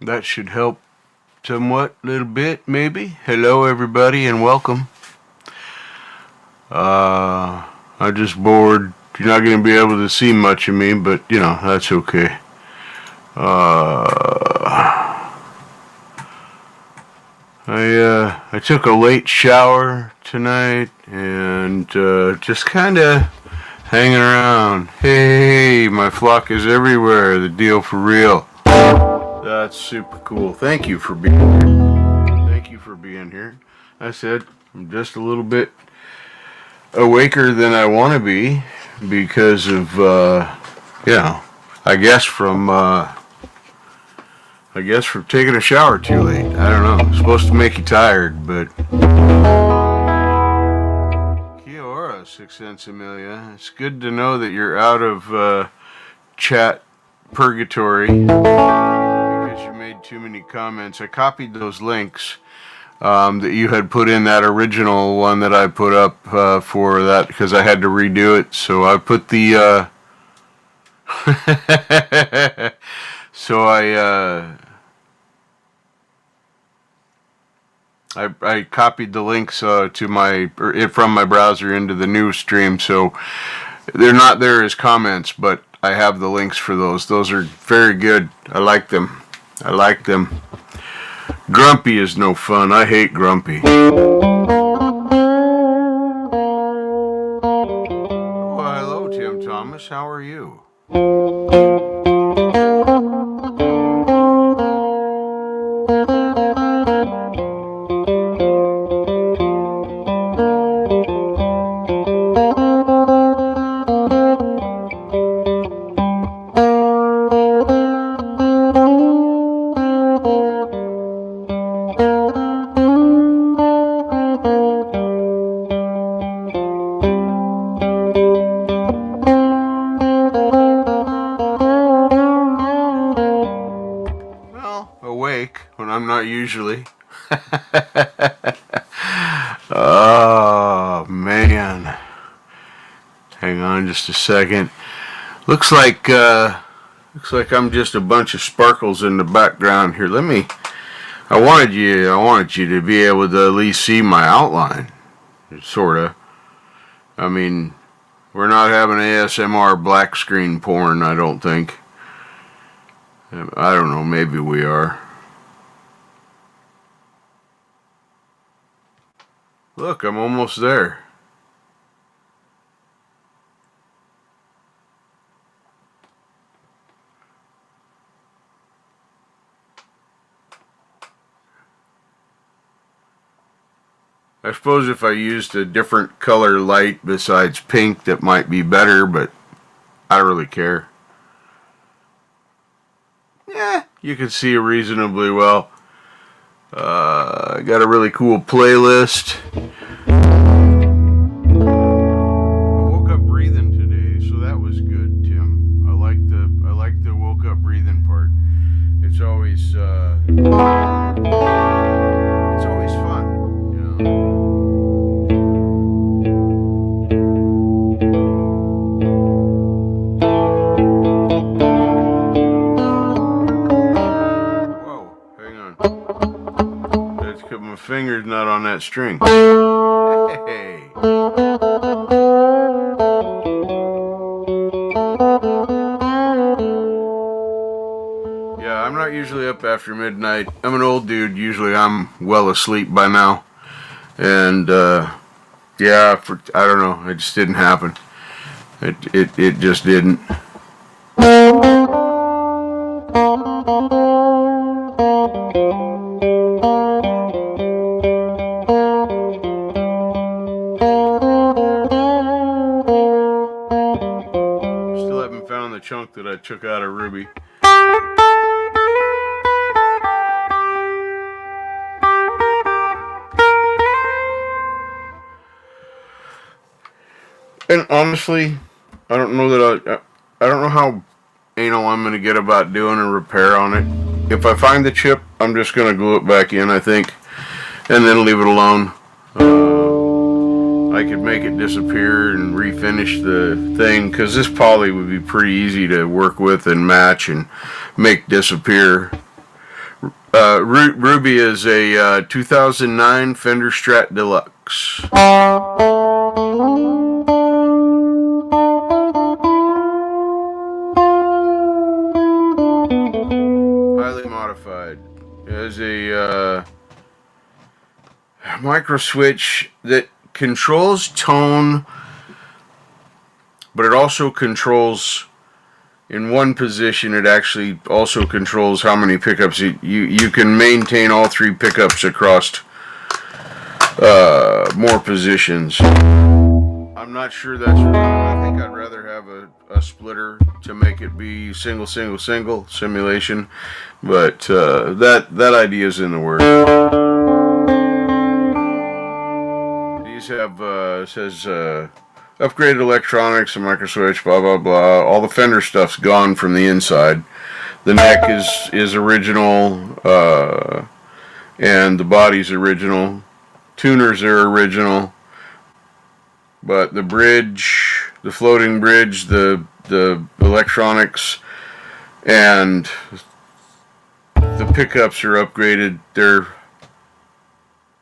That should help somewhat, little bit, maybe. Hello, everybody, and welcome. I'm just bored. You're not going to be able to see much of me, but, that's okay. I took a late shower tonight and just kind of hanging around. Hey, my flock is everywhere. The deal for real. That's super cool. Thank you for being here. Thank you for being here. I said I'm just a little bit awaker than I want to be because of, I guess from taking a shower too late. I don't know. It's supposed to make you tired, but Kia ora, Six Cents Amelia. It's good to know that you're out of chat purgatory because you made too many comments. I copied those links that you had put in that original one that I put up for that because I had to redo it. So I put the so I copied the links to from my browser into the new stream, so they're not there as comments, but I have the links for those. Those are very good. I like them. Grumpy is no fun. I hate Grumpy. Oh, hello, Tim Thomas. How are you? Usually. Oh man, hang on just a second. Looks like I'm just a bunch of sparkles in the background here. I wanted you to be able to at least see my outline, sorta. I mean, we're not having ASMR black screen porn, I don't think. I don't know, maybe we are. Look, I'm almost there. I suppose if I used a different color light besides pink, that might be better, but I don't really care. Yeah, you can see reasonably well. I got a really cool playlist. I woke up breathing today, so that was good, Tim. I like the woke up breathing part. It's always fun, you know. My finger's not on that string. Hey. Yeah, I'm not usually up after midnight. I'm an old dude. Usually I'm well asleep by now. And, I don't know. It just didn't happen. It just didn't. Chunk that I took out of Ruby. And honestly, I don't know that I don't know how anal I'm going to get about doing a repair on it. If I find the chip, I'm just going to glue it back in, I think, and then leave it alone. I could make it disappear and refinish the thing, because this poly would be pretty easy to work with and match and make disappear Ruby is a 2009 Fender Strat Deluxe. Highly modified. It has a micro switch that controls tone, but it also controls, in one position, it actually also controls how many pickups. You can maintain all three pickups across more positions. I'm not sure that's right. I think I'd rather have a splitter to make it be single simulation, but that idea is in the works. These have says upgraded electronics, a micro switch, blah blah blah. All the Fender stuff's gone from the inside. The neck is original, and the body's original. Tuners are original, but the bridge, the floating bridge, the electronics, and the pickups are upgraded. They're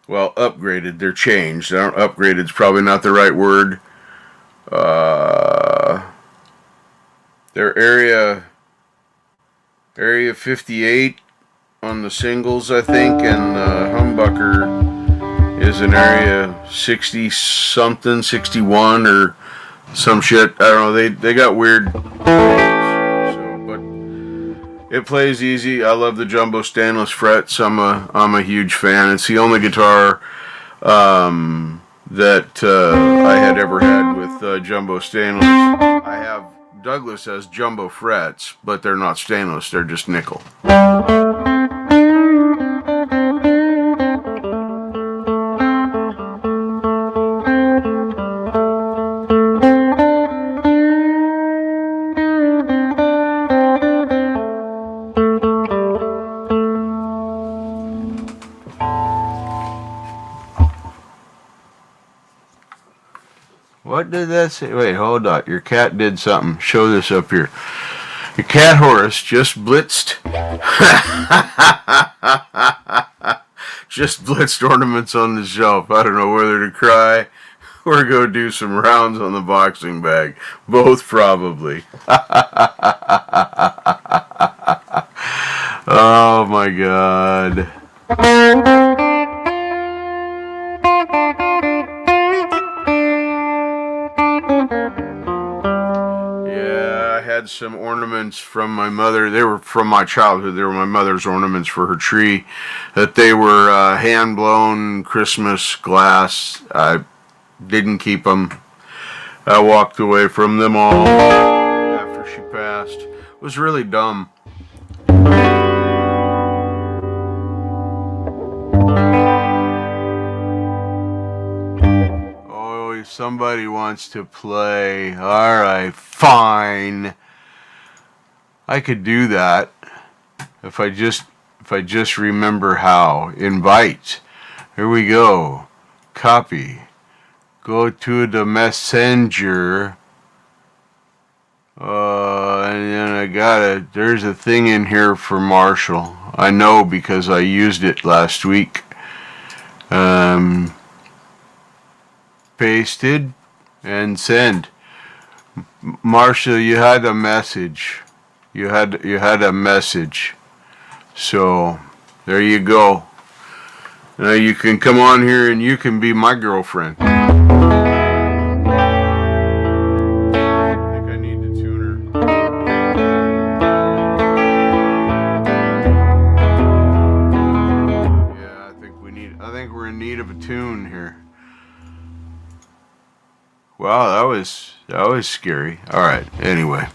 upgraded. They're changed. Upgraded is probably not the right word. They're area 58 on the singles, I think, and humbucker is an area 60 something, 61 or some shit. I don't know. They got weird. So, but it plays easy. I love the jumbo stainless frets. I'm a huge fan. It's the only guitar that I had ever had with jumbo stainless. I have Douglas has jumbo frets, but they're not stainless. They're just nickel. What did that say? Wait, hold on. Your cat did something. Show this up here. Your cat Horace just blitzed. Just blitzed ornaments on the shelf. I don't know whether to cry or go do some rounds on the boxing bag. Both probably. Oh my God. Some ornaments from my mother. They were from my childhood. They were my mother's ornaments for her tree. That they were hand blown Christmas glass. I didn't keep them. I walked away from them all after she passed. It was really dumb. Oh, if somebody wants to play, all right, fine. I could do that if I just remember how. Invite. Here we go. Copy. Go to the messenger. And then there's a thing in here for Marshall. I know because I used it last week. Pasted and send. Marshall, you had a message. You had a message. So there you go. Now you can come on here and you can be my girlfriend. I think I need to tune her. Yeah, I think we're in need of a tune here. Wow, that was scary. All right. Anyway.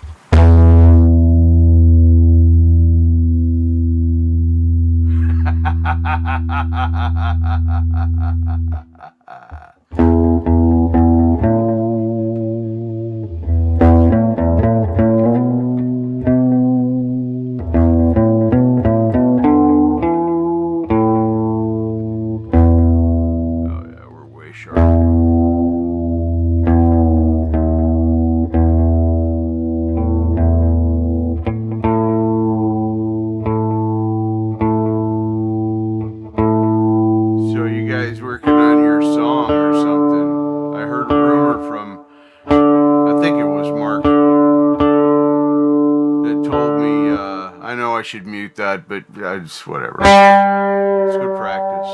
should mute that, but I just whatever. It's good practice.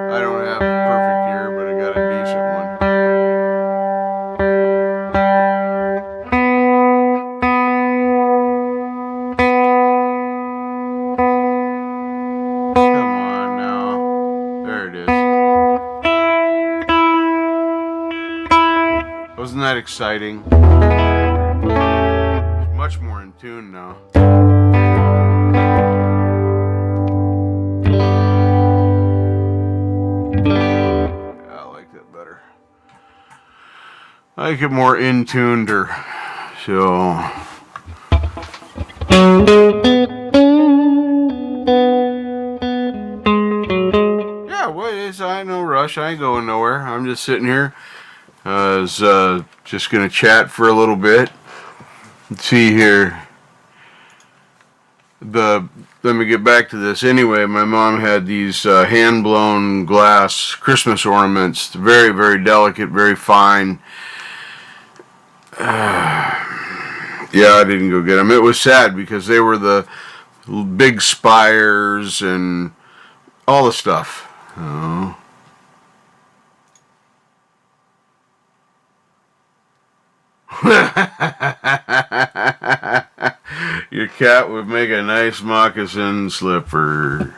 I don't have a perfect ear, but I got a decent one. Come on now. There it is. Wasn't that exciting? It's much more in tune now. I like it more in-tuneder, so. Yeah, what is, I ain't no rush, I ain't going nowhere. I'm just sitting here. Just gonna chat for a little bit. Let's see here. Let me get back to this. Anyway, my mom had these hand-blown glass Christmas ornaments. Very, very delicate, very fine. Yeah, I didn't go get them. It was sad because they were the big spires and all the stuff. Oh. Your cat would make a nice moccasin slipper.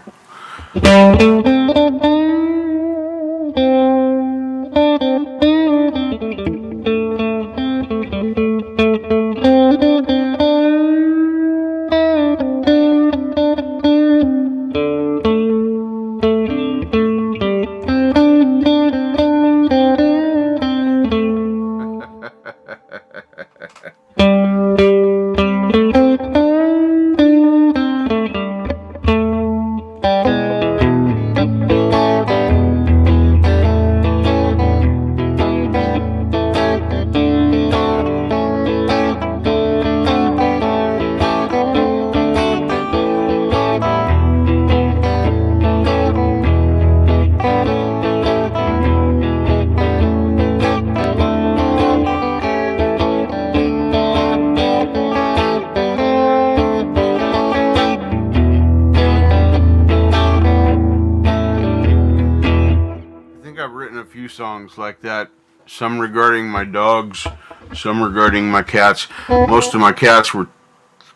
Songs like that, some regarding my dogs, some regarding my cats. Most of my cats were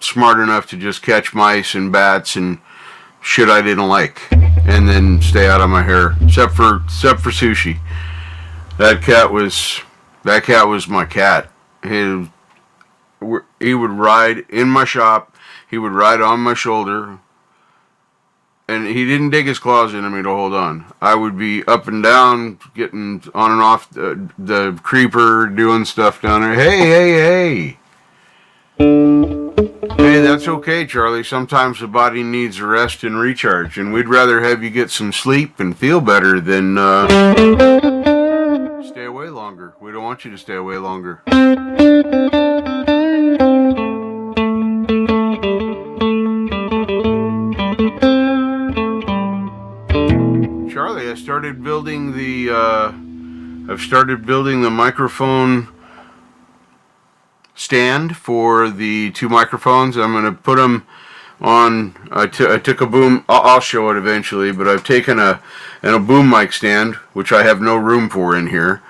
smart enough to just catch mice and bats and shit I didn't like, and then stay out of my hair. Except for Sushi. That cat was my cat. He would ride in my shop. He would ride on my shoulder. And he didn't dig his claws into me to hold on. I would be up and down, getting on and off the creeper, doing stuff down there. Hey. Hey, that's okay, Charlie. Sometimes the body needs a rest and recharge, and we'd rather have you get some sleep and feel better than stay away longer. We don't want you to stay away longer. Charlie, I've started building the microphone stand for the two microphones. I'm going to put them on. I took a boom. I'll show it eventually, but I've taken a boom mic stand, which I have no room for in here.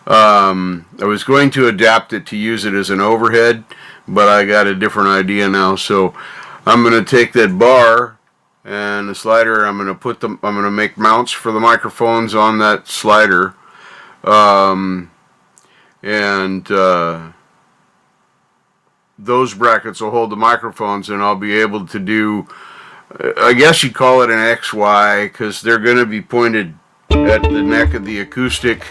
I was going to adapt it to use it as an overhead, but I got a different idea now. So I'm going to take that bar and the slider. I'm going to make mounts for the microphones on that slider, those brackets will hold the microphones, and I'll be able to do, I guess you'd call it an XY, because they're going to be pointed at the neck of the acoustic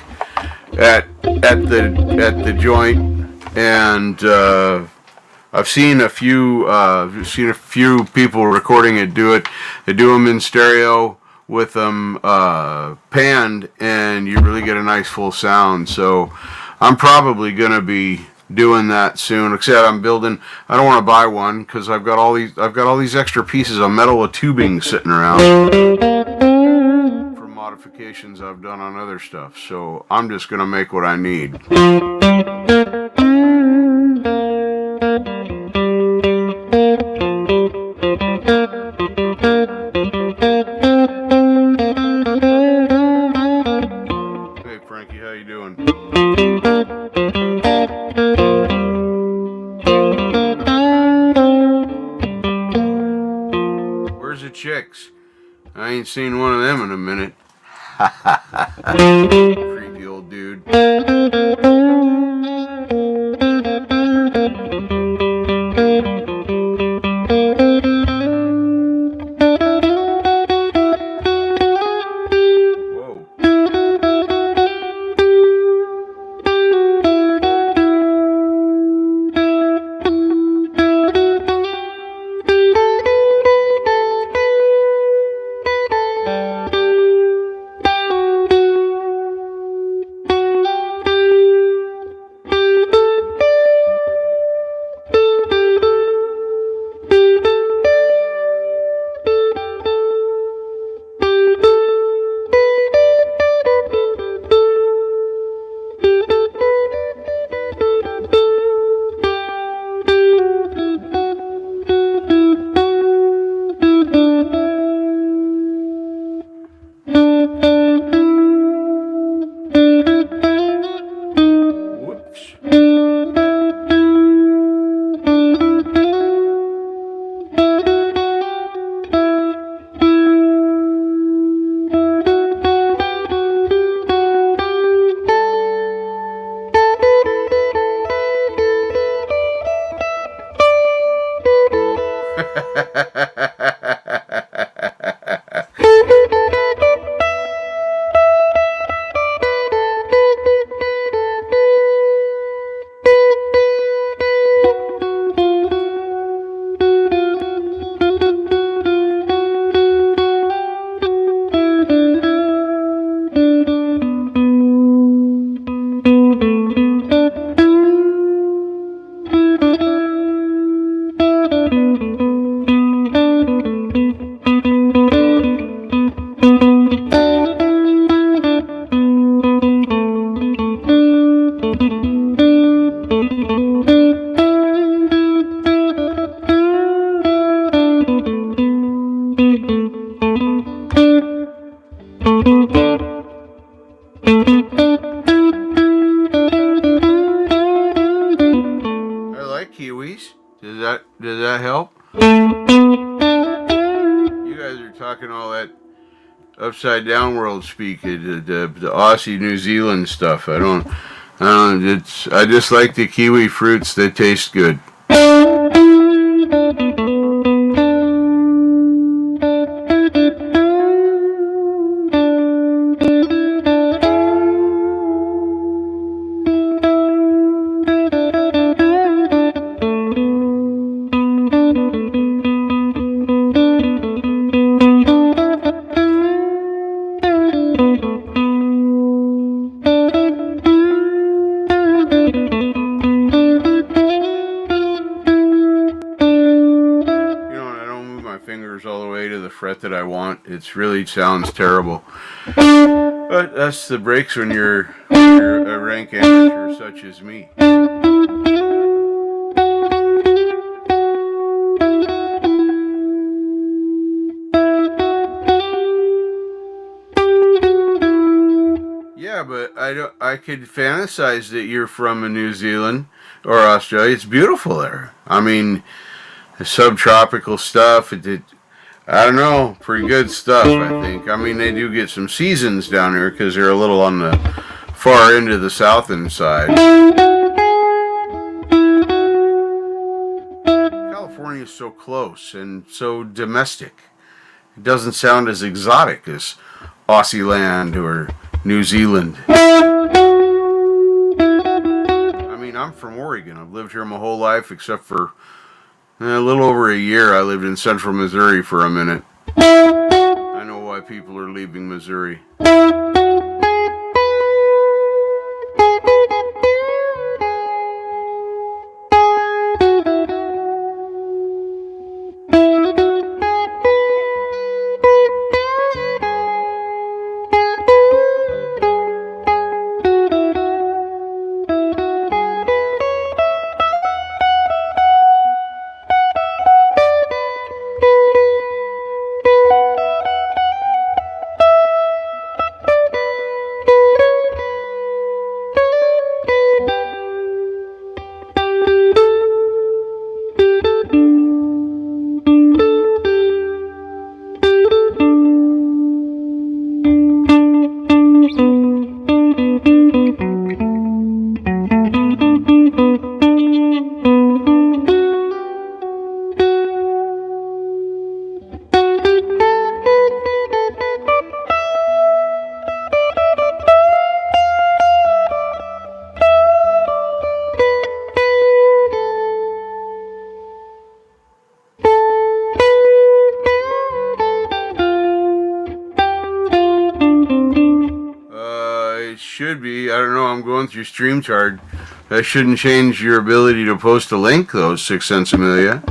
at the joint. And I've seen a few people recording it do it. They do them in stereo with them panned, and you really get a nice full sound. So I'm probably going to be doing that soon. Except I don't want to buy one because I've got all these extra pieces of metal tubing sitting around for modifications I've done on other stuff. So I'm just going to make what I need. doing? Where's the chicks? I ain't seen one of them in a minute. Creepy old dude. Kiwis. Does that help? You guys are talking all that upside down world speak, the Aussie New Zealand stuff. I just like the kiwi fruits. They taste good. All the way to the fret that I want. It really sounds terrible, but that's the breaks when you're a rank amateur such as me. Yeah, but I could fantasize that you're from New Zealand or Australia. It's beautiful there. I mean, the subtropical stuff. I don't know, pretty good stuff, I think. I mean, they do get some seasons down here because they're a little on the far end of the southern side. California is so close and so domestic. It doesn't sound as exotic as Aussie land or New Zealand. I mean, I'm from Oregon. I've lived here my whole life except for a little over a year. I lived in central Missouri for a minute. I know why people are leaving Missouri. don't know. I'm going through StreamYard. That shouldn't change your ability to post a link, though, 6 cents Amelia.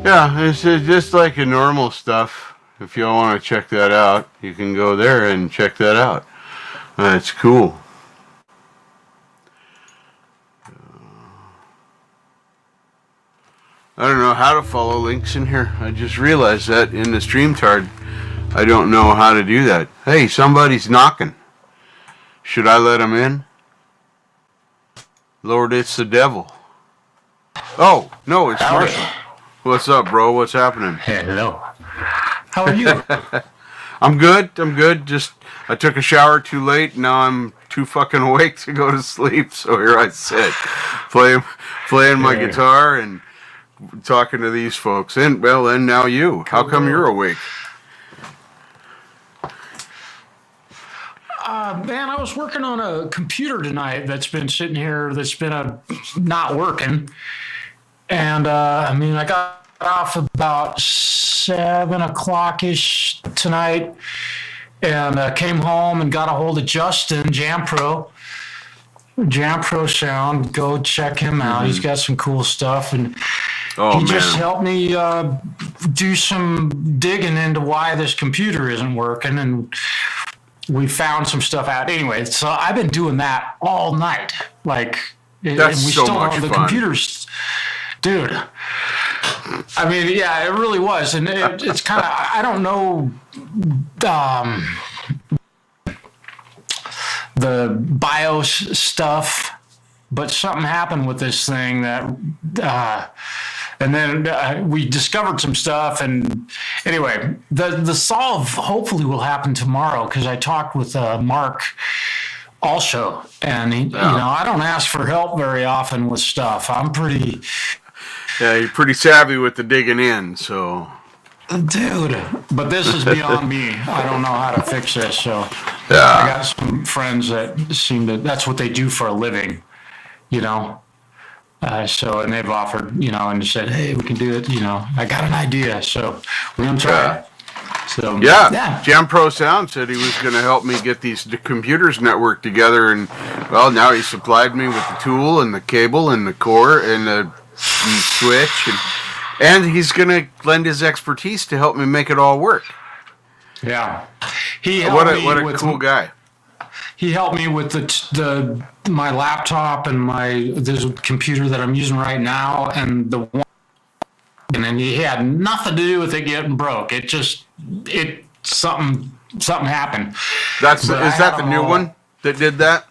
Yeah, it's just like a normal stuff. If y'all want to check that out, you can go there and check that out. That's cool. I don't know how to follow links in here. I just realized that in the StreamYard, I don't know how to do that. Hey, somebody's knocking. Should I let him in? Lord, it's the devil. Oh, no, it's Marshall. What's up, bro? What's happening? Hello. How are you? I'm good. Just, I took a shower too late. Now I'm too fucking awake to go to sleep. So here I sit, playing my guitar and talking to these folks. And, well, and now you. How come you're awake? Man, I was working on a computer tonight that's been sitting here that's been not working. And, I got off about 7 o'clock-ish tonight and came home and got a hold of Justin, Jampro Sound. Go check him out. Mm-hmm. He's got some cool stuff. And he just helped me do some digging into why this computer isn't working. And we found some stuff out. Anyway, so I've been doing that all night. That's and we so still much the fun. Computers. Dude, yeah, it really was. And it's kind of, I don't know the BIOS stuff, but something happened with this thing that, and then we discovered some stuff. And anyway, the solve hopefully will happen tomorrow because I talked with Mark also. And, I don't ask for help very often with stuff. Yeah, you're pretty savvy with the digging in, so. Dude, but this is beyond me. I don't know how to fix this, so. Yeah. I got some friends that that's what they do for a living, and they've offered, and said, hey, we can do it, I got an idea, so we're going to try it. So, yeah. Jampro Sound said he was going to help me get these computers networked together, and, well, now he supplied me with the tool and the cable and the core and the switch, and he's going to lend his expertise to help me make it all work. Yeah. What a cool guy. He helped me with my laptop and this computer that I'm using right now, and then he had nothing to do with it getting broke. Something happened. Is that the new one that did that?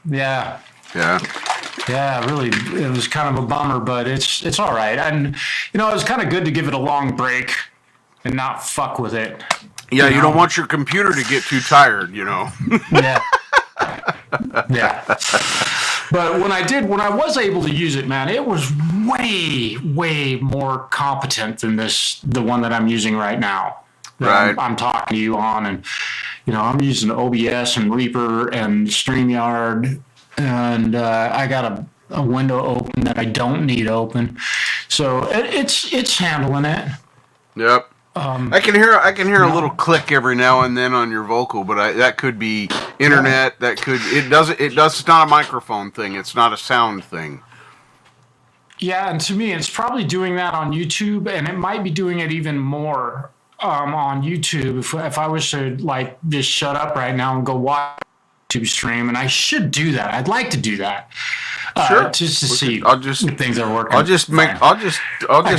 Yeah. Yeah. Yeah, really, it was kind of a bummer, but it's all right. And, it was kind of good to give it a long break and not fuck with it. Yeah, you don't want your computer to get too tired, Yeah. Yeah. But when I was able to use it, man, it was way, way more competent than the one that I'm using right now. Right. I'm talking to you on, and, I'm using OBS and Reaper and StreamYard. And I got a window open that I don't need open, so it's handling it. Yep. I can hear a little click every now and then on your vocal, but that could be internet. It's not a microphone thing. It's not a sound thing. Yeah, and to me, it's probably doing that on YouTube, and it might be doing it even more on YouTube. If I was to just shut up right now and go watch YouTube stream, and I should do that. I'd like to do that. Sure. Just to see if things are working. I'll just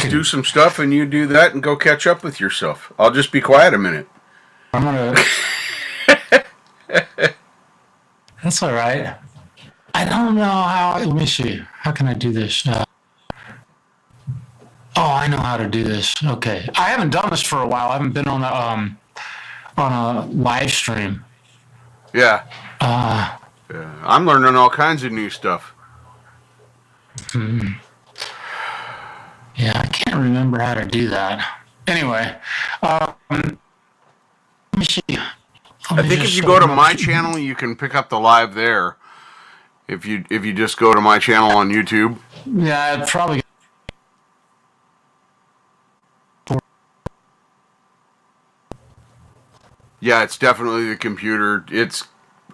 do some stuff, and you do that, and go catch up with yourself. I'll just be quiet a minute. I'm gonna. That's all right. I don't know how. Let me see. How can I do this? Oh, I know how to do this. Okay. I haven't done this for a while. I haven't been on a live stream. Yeah. Yeah. I'm learning all kinds of new stuff. Yeah, I can't remember how to do that. Anyway, let me see. I think if you go to my channel, you can pick up the live there. If you just go to my channel on YouTube. Yeah, I'd probably. Yeah, it's definitely the computer. It's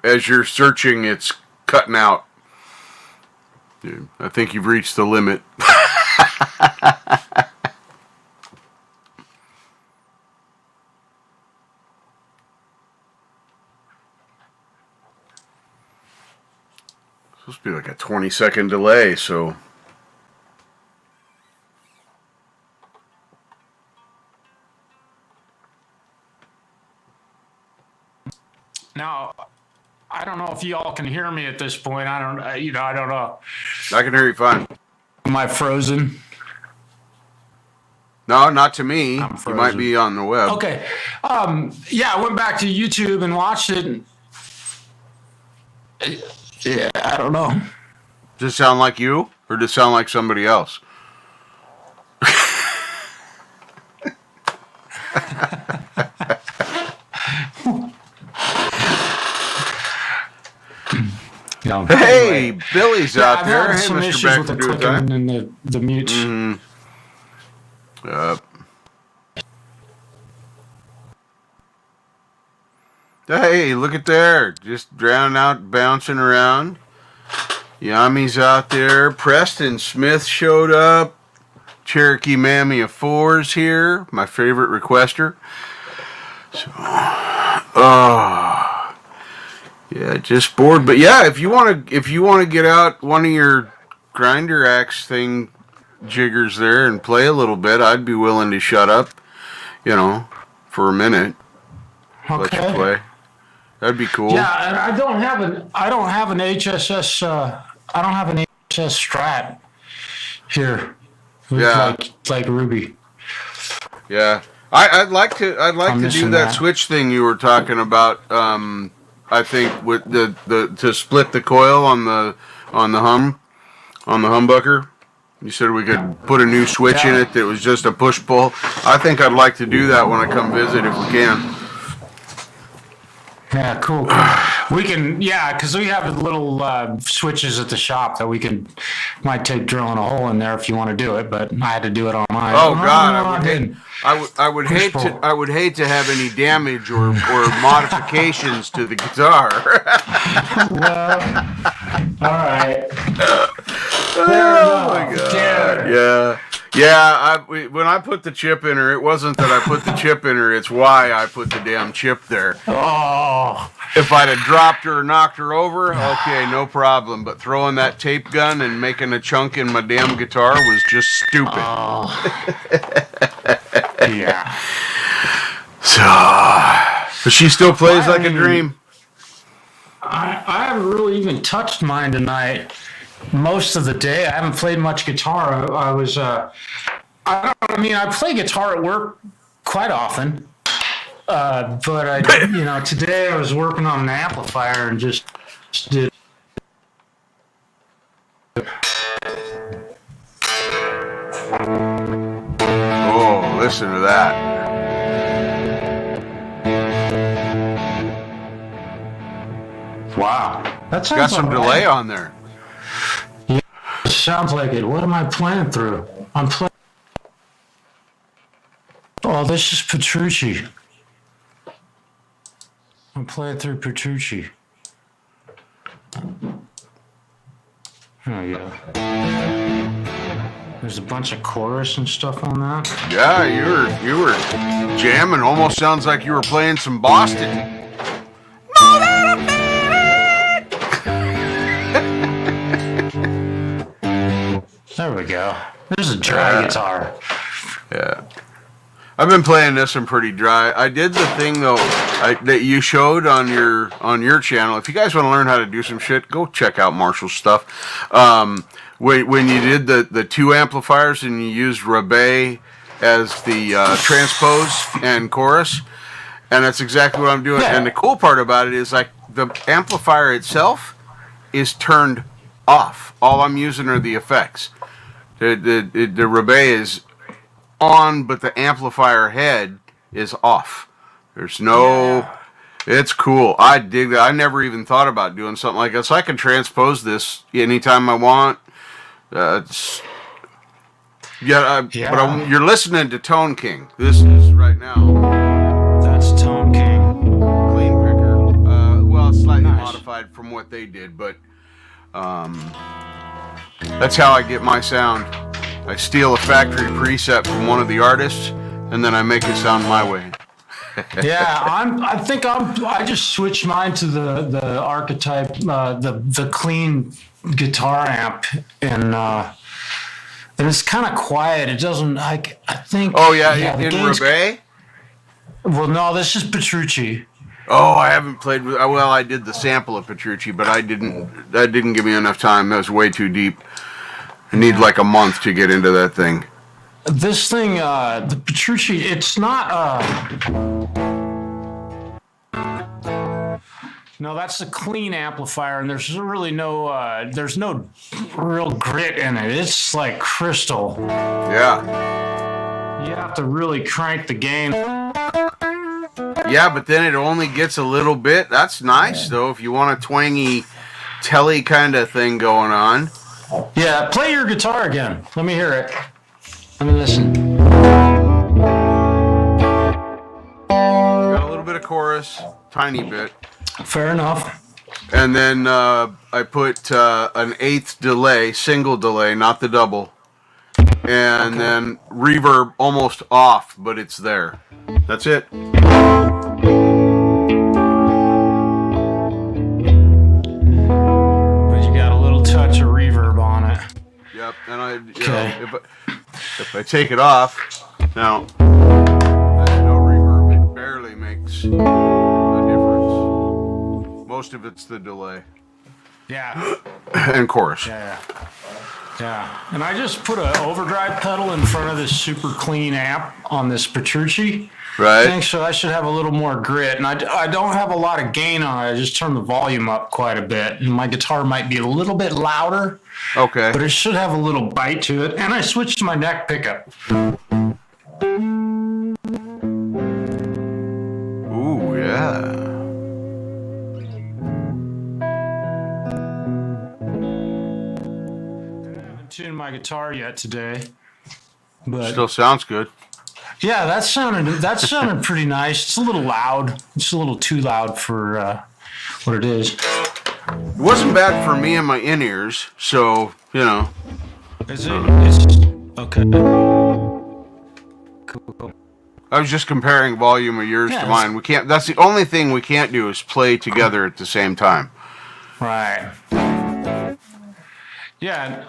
as you're searching, it's cutting out. Dude, I think you've reached the limit. Supposed to be like a 20-second delay, so. Now, I don't know if you all can hear me at this point. I don't know. I can hear you fine. Am I frozen? No, not to me. I'm You frozen. might be on the web. Okay. Yeah, I went back to YouTube and watched it. Yeah, I don't know. Does it sound like you, or does it sound like somebody else? No, Hey, anyway. Billy's Yeah, out I've there. had Hey, some Mr. issues Back with to the Do It clicking Time. and the mute. Hey, look at there. Just drowning out, bouncing around. Yami's out there. Preston Smith showed up. Cherokee Mammy of Fours here. My favorite requester. So, yeah, just bored. But yeah, if you want to get out one of your grinder axe thing jiggers there and play a little bit, I'd be willing to shut up, for a minute. Let you play. That'd be cool. Yeah, and I don't have an HSS Strat here. Yeah. Like Ruby. Yeah. I'd like to do missing that that. switch thing you were talking about. I think with the to split the coil on the humbucker. You said we could put a new switch in it that was just a push pull. I think I'd like to do that when I come visit if we can. Yeah, cool. We can, because we have little switches at the shop that might take drilling a hole in there if you want to do it, but I had to do it on mine. Oh God, I would hate to have any damage or modifications to the guitar. Well, all right. Oh my God. Yeah. When I put the chip in her, it wasn't that I put the chip in her. It's why I put the damn chip there. Oh. If I'd have dropped her or knocked her over, okay, no problem. But throwing that tape gun and making a chunk in my damn guitar was just stupid. Oh. Yeah. So, but she still plays like a dream. I haven't really even touched mine tonight. Most of the day, I haven't played much guitar. I play guitar at work quite often. But today I was working on an amplifier and just did. Oh, listen to that. Wow. That sounds Got some like delay on there. Yeah, it sounds like it. What am I playing through? I'm playing. Oh, this is Petrucci. I'm playing through Petrucci. Oh, yeah. There's a bunch of chorus and stuff on that. Yeah, you were jamming. Almost sounds like you were playing some Boston. There we go. There's a dry guitar. Yeah. I've been playing this one pretty dry. I did the thing though that you showed on your channel. If you guys want to learn how to do some shit, go check out Marshall's stuff. when you did the two amplifiers and you used Rebay as the transpose and chorus, and that's exactly what I'm doing. Yeah. And the cool part about it is like the amplifier itself is turned off. All I'm using are the effects. The Rebay is on, but the amplifier head is off. There's no. Yeah. It's cool. I dig that. I never even thought about doing something like that. So I can transpose this anytime I want. It's but you're listening to Tone King. This is right now That's Tone King. Clean Picker. Well, slightly Nice. modified from what they did, but that's how I get my sound. I steal a factory preset from one of the artists, and then I make it sound my way. Yeah, I just switched mine to the archetype, the clean guitar amp, and it's kind of quiet. It doesn't I think. Oh yeah, the in gain's- Rebay. Well, no, this is Petrucci. Oh, I haven't played with. Well, I did the sample of Petrucci, but I didn't. That didn't give me enough time. That was way too deep. I need like a month to get into that thing. This thing, the Petrucci, it's not. No, that's the clean amplifier, and there's really there's no real grit in it. It's like crystal. Yeah. You have to really crank the gain. Yeah, but then it only gets a little bit. That's nice though. If you want a twangy, telly kind of thing going on. Yeah, play your guitar again. Let me hear it. Let me listen. Got a little bit of chorus, tiny bit. Fair enough. And then I put an eighth delay, single delay, not the double. And then reverb almost off, but it's there. That's it. But you got a little touch of reverb on it. Yep. And I, Okay. if I take it off, now there's no reverb. It barely makes a difference. Most of it's the delay Yeah. and chorus. Yeah. Yeah. And I just put an overdrive pedal in front of this super clean amp on this Petrucci Right. thing, so I should have a little more grit. And I don't have a lot of gain on it. I just turned the volume up quite a bit. And my guitar might be a little bit louder, Okay. but it should have a little bite to it. And I switched to my neck pickup. Ooh, yeah. I haven't tuned my guitar yet today. But Still sounds good. yeah, that sounded pretty nice. It's a little loud. It's a little too loud for what it is. It wasn't bad for me and my in-ears, so, you know. Is it? It's okay. Cool. I was just comparing volume of yours Yeah, to mine. We can't. That's the only thing we can't do is play together at the same time. Right. Yeah.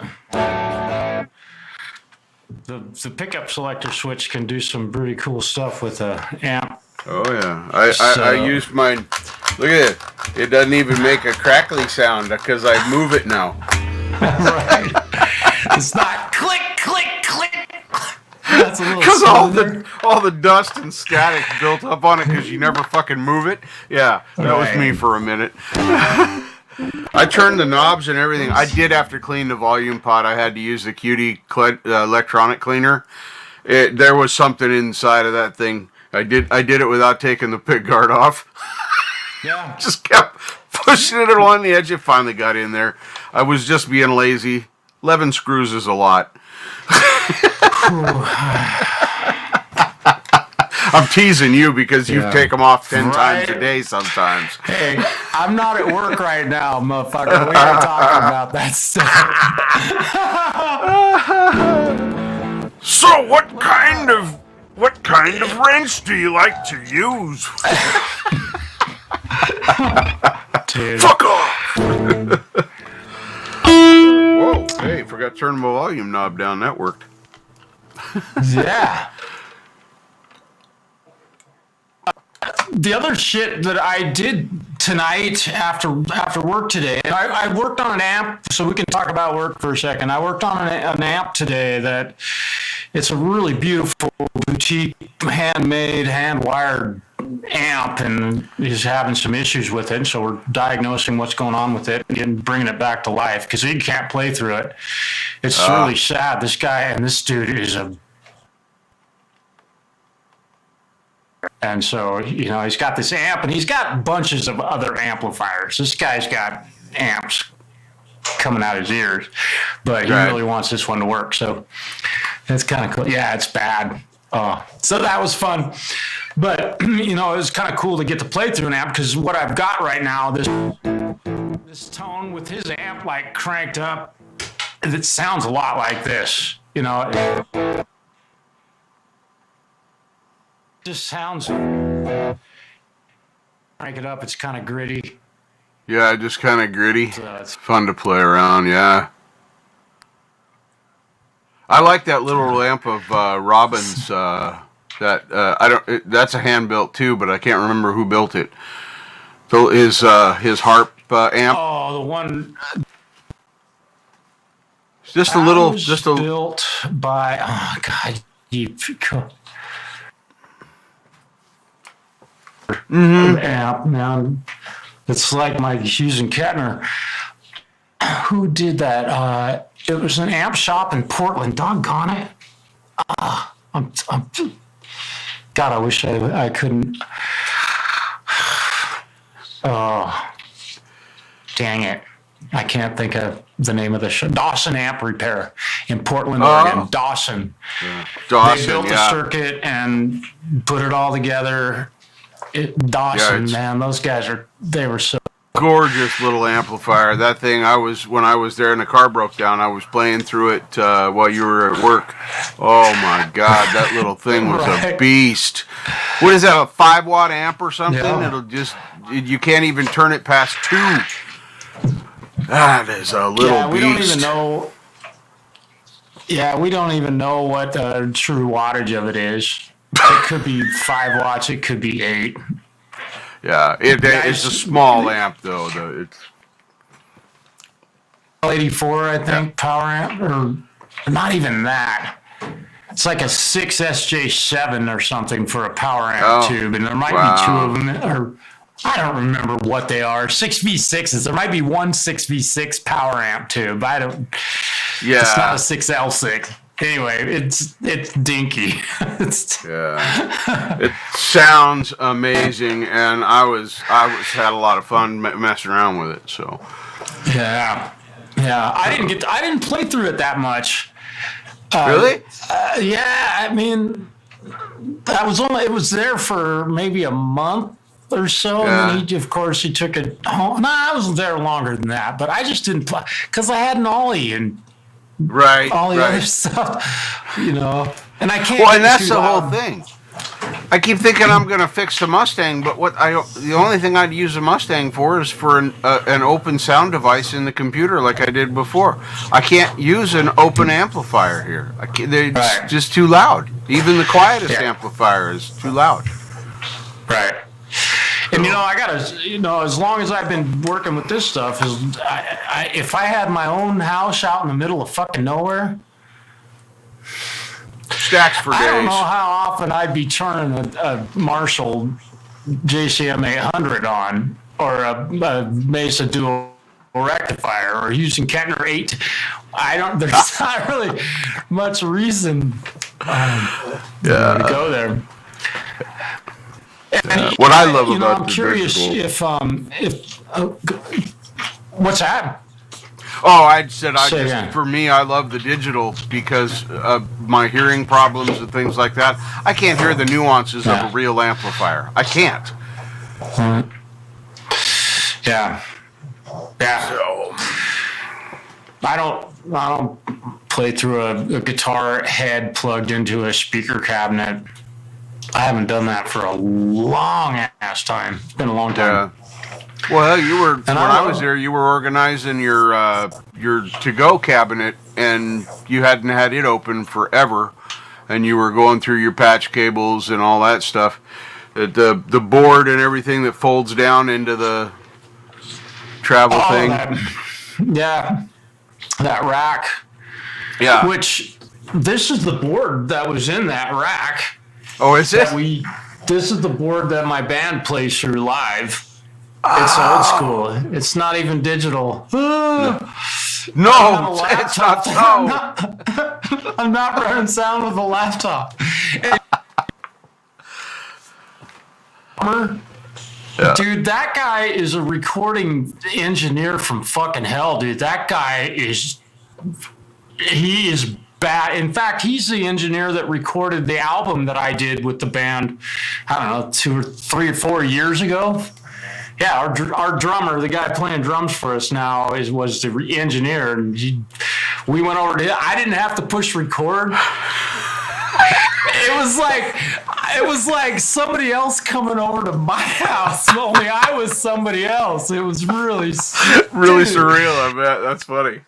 The pickup selector switch can do some pretty cool stuff with a amp. Oh yeah, I So- used mine. Look at it. It doesn't even make a crackly sound because I move it now. Right. It's not click, click, click. That's a little Because smoother. all the dust and static built up on it because you never fucking move it. Yeah, that was Right. me for a minute. I turned the knobs and everything. I did have to clean the volume pot. I had to use the QD electronic cleaner. There was something inside of that thing. I did it without taking the pick guard off. Yeah. Just kept pushing it along the edge. It finally got in there. I was just being lazy. 11 screws is a lot. I'm teasing you because you Yeah. take them off 10 times a Right. day sometimes. Hey, I'm not at work right now, motherfucker. We ain't talking about that stuff. So what kind of wrench do you like to use? Dude. Fuck off! Whoa, hey, forgot to turn my volume knob down. That worked. Yeah. the other shit that I did tonight after work today, and I worked on an amp, so we can talk about work for a second. I worked on an amp today that it's a really beautiful boutique, handmade, hand-wired amp, and he's having some issues with it. So we're diagnosing what's going on with it and bringing it back to life because he can't play through it. It's really sad. This guy and this dude is and so, he's got this amp and he's got bunches of other amplifiers. This guy's got amps coming out his ears, but he really wants this one to work. So it's kind of cool. Yeah, it's bad. So that was fun. But, it was kind of cool to get to play through an amp because what I've got right now, this tone with his amp like cranked up, it sounds a lot like this. It just sounds, crank it up, it's kind of gritty. Yeah, just kind of gritty. So it's fun to play around, yeah. I like that little amp of Robin's. That's a hand built too, but I can't remember who built it. So his harp amp. Oh, the one. Just built by. Oh God, amp, man. It's like my Hughes and Kettner. Who did that? It was an amp shop in Portland. Doggone it. God, I wish I couldn't. Oh, dang it. I can't think of the name of the shop. Dawson Amp Repair in Portland, Oregon. Dawson. Yeah. Dawson, they built the circuit and put it all together. Dawson, man, those guys they were so gorgeous little amplifier. That thing, when I was there and the car broke down, I was playing through it while you were at work. Oh my God, that little thing was a beast. What is that, a 5-watt amp or something? Yeah. You can't even turn it past 2. That is a little beast. Don't even know. Yeah, we don't even know what the true wattage of it is. It could be 5 watts. It could be 8. Yeah, it's a small amp though. It's 84, I think, power amp, or not even that. It's like a 6 SJ7 or something for a power amp tube, and there might be 2 of them, or I don't remember what they are. 6V6s. There might be one 6V6 power amp tube. I don't. Yeah. It's not a 6L6. Anyway, it's dinky. Yeah, it sounds amazing, and I had a lot of fun messing around with it. So, yeah, I didn't play through it that much. Really? Yeah, I mean, it was there for maybe a month or so, and then of course he took it home. No, I was there longer than that, but I just didn't play because I had an Ollie and. All the other stuff, and I can't. Well, and that's the whole thing. I keep thinking I'm going to fix the Mustang, but the only thing I'd use a Mustang for is for an open sound device in the computer, like I did before. I can't use an open amplifier here. It's just too loud. Even the quietest amplifier is too loud. Right. And I gotta, as long as I've been working with this stuff, if I had my own house out in the middle of fucking nowhere, stacks for days. I don't know how often I'd be turning a Marshall JCM 800 on, or a Mesa Dual rectifier, or using Kettner 8. There's not really much reason to go there. What I love about I'm curious if what's that? Oh, for me, I love the digital because of my hearing problems and things like that. I can't hear the nuances of a real amplifier. I can't. Yeah. So I don't play through a guitar head plugged into a speaker cabinet. I haven't done that for a long ass time. It's been a long time. Yeah. Well, when I was there, you were organizing your to-go cabinet, and you hadn't had it open forever, and you were going through your patch cables and all that stuff. the board and everything that folds down into the travel thing. That rack. Yeah. Which this is the board that was in that rack. Oh, is it? This is the board that my band plays through live. It's old school. It's not even digital. No, it's not so. I'm not running sound with a laptop. Yeah. Dude, that guy is a recording engineer from fucking hell, dude. That guy he is bad. In fact, he's the engineer that recorded the album that I did with the band, I don't know, 2 or 3 or 4 years ago. Yeah, our drummer, the guy playing drums for us now, was the engineer, and we went over to. I didn't have to push record. It was like somebody else coming over to my house. Only I was somebody else. It was really surreal. I bet that's funny.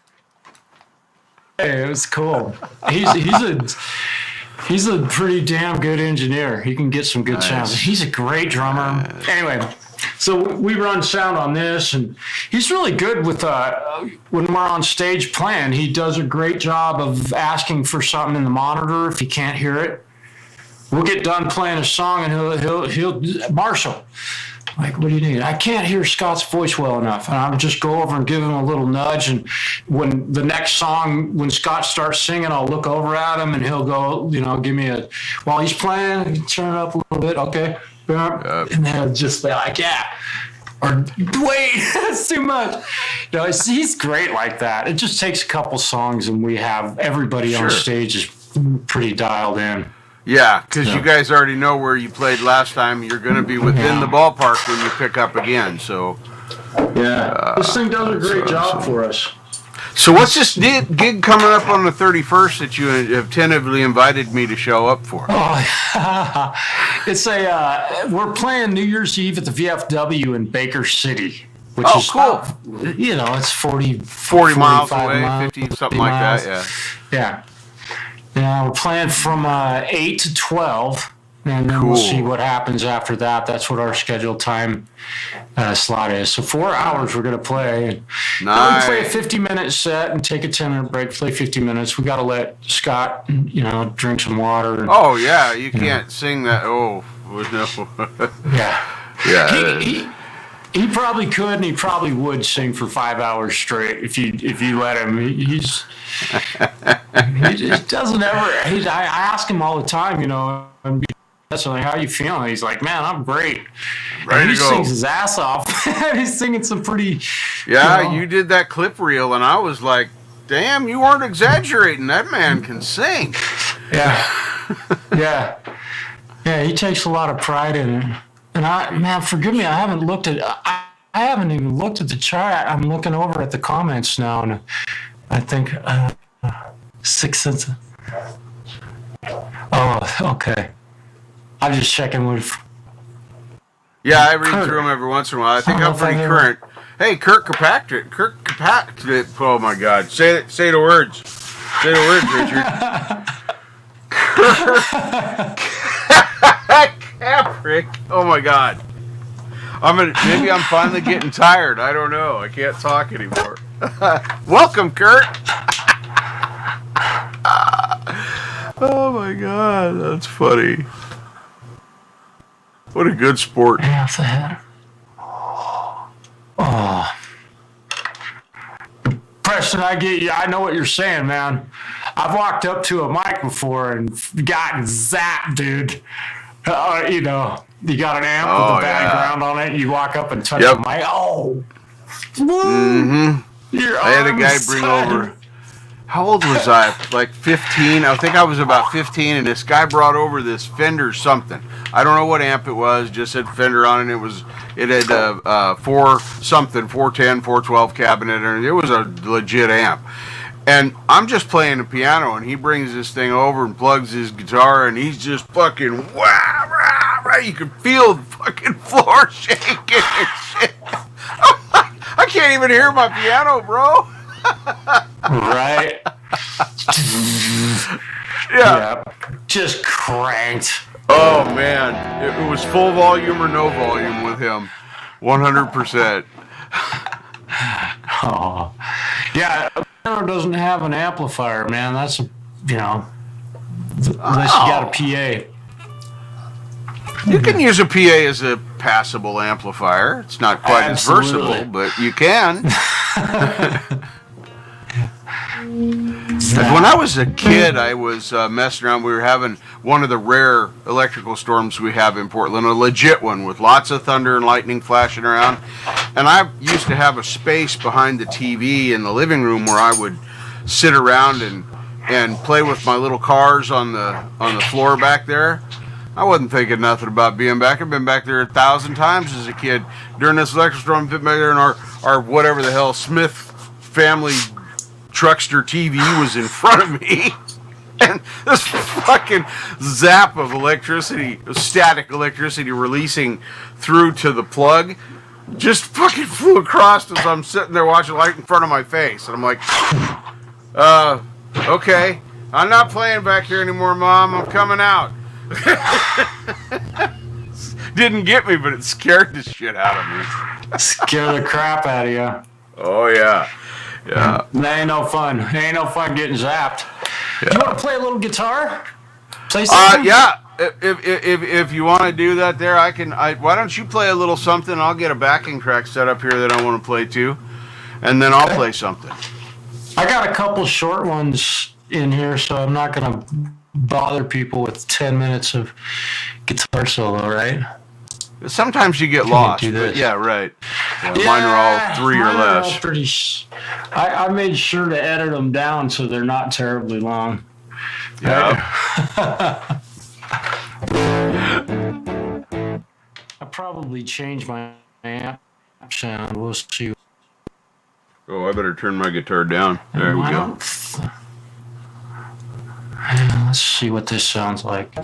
Hey, it was cool. He's a pretty damn good engineer. He can get some good sounds. He's a great drummer. Anyway. So we run sound on this, and he's really good with when we're on stage playing. He does a great job of asking for something in the monitor if he can't hear it. We'll get done playing a song, and he'll Marshall, like, what do you need? I can't hear Scott's voice well enough, and I'll just go over and give him a little nudge. And when the next song, when Scott starts singing, I'll look over at him, and he'll go, give me while he's playing, turn it up a little bit, okay. And they'll just be like, yeah. Or, wait, that's too much. He's great like that. It just takes a couple songs, and we have everybody on stage is pretty dialed in. Yeah, because you guys already know where you played last time. You're going to be within the ballpark when you pick up again. So, this thing does a great job for us. So what's this gig coming up on the 31st that you have tentatively invited me to show up for? Oh, it's we're playing New Year's Eve at the VFW in Baker City, which is cool. It's 40 miles away, 50, something like miles. that, Yeah. Yeah, we're playing from 8 to 12. And then we'll see what happens after that. That's what our scheduled time slot is. So 4 hours we're going to play. Nice. We play a 50-minute set and take a 10-minute break, play 50 minutes. We got to let Scott, drink some water. And, you can't sing that. Oh, no. Yeah. He probably could, and he probably would sing for 5 hours straight if you let him. He just doesn't ever. I ask him all the time, and that's like, how you feeling? He's like, man, I'm great. Ready to go. He sings his ass off. He's singing some pretty. Yeah, you did that clip reel, and I was like, damn, you weren't exaggerating. That man can sing. Yeah. Yeah, he takes a lot of pride in it. And forgive me, I haven't even looked at the chart. I'm looking over at the comments now, and I think 6 cents. Oh, okay. I'm just checking with. Yeah, I read through them every once in a while. I think I'm pretty current. Hey, Kirk Kirkpatrick. Oh my God! Say the words. Say the words, Richard. Kirkpatrick. Oh my God. Maybe I'm finally getting tired. I don't know. I can't talk anymore. Welcome, Kurt. Oh my God, that's funny. What a good sport. Oh. Preston, I get you. I know what you're saying, man. I've walked up to a mic before and gotten zapped, dude. You got an amp with a background on it. You walk up and touch the mic. Oh. Mm-hmm. I had a guy bring over. How old was I? Like 15. I think I was about 15, and this guy brought over this Fender something. I don't know what amp it was. Just said Fender on it. It had 410, 412 cabinet, and it was a legit amp. And I'm just playing the piano, and he brings this thing over and plugs his guitar, and he's just fucking wow, rah, rah. You can feel the fucking floor shaking and shit. I can't even hear my piano, bro. Right. Yeah. Just cranked. Oh man, it was full volume or no volume with him, 100%. Oh, yeah. Piano doesn't have an amplifier, man. That's unless you got a PA. You can use a PA as a passable amplifier. It's not quite Absolutely. as versatile, but you can. When I was a kid, I was messing around. We were having one of the rare electrical storms we have in Portland, a legit one with lots of thunder and lightning flashing around. And I used to have a space behind the TV in the living room where I would sit around and play with my little cars on the floor back there. I wasn't thinking nothing about being back. I've been back there 1,000 times as a kid. During this electric storm, I've been back there, and our whatever the hell Smith family truckster TV was in front of me, and this fucking zap of electricity, static electricity releasing through to the plug, just fucking flew across as I'm sitting there watching light in front of my face, and I'm like, okay, I'm not playing back here anymore, Mom. I'm coming out. Didn't get me, but it scared the shit out of me. Scare the crap out of you. Oh yeah. Yeah. That ain't no fun. It ain't no fun getting zapped. Yeah. You want to play a little guitar? Play something? Yeah. If you want to do that, there I can. Why don't you play a little something? I'll get a backing track set up here that I want to play too, and then I'll play something. I got a couple short ones in here, so I'm not gonna bother people with 10 minutes of guitar solo, right? Sometimes you get lost. do this. But yeah, right. Yeah, mine are all 3 or mine are all less. pretty I made sure to edit them down so they're not terribly long. Yeah. I probably changed my amp sound. We'll see. Oh, I better turn my guitar down. There we go. Let's see what this sounds like.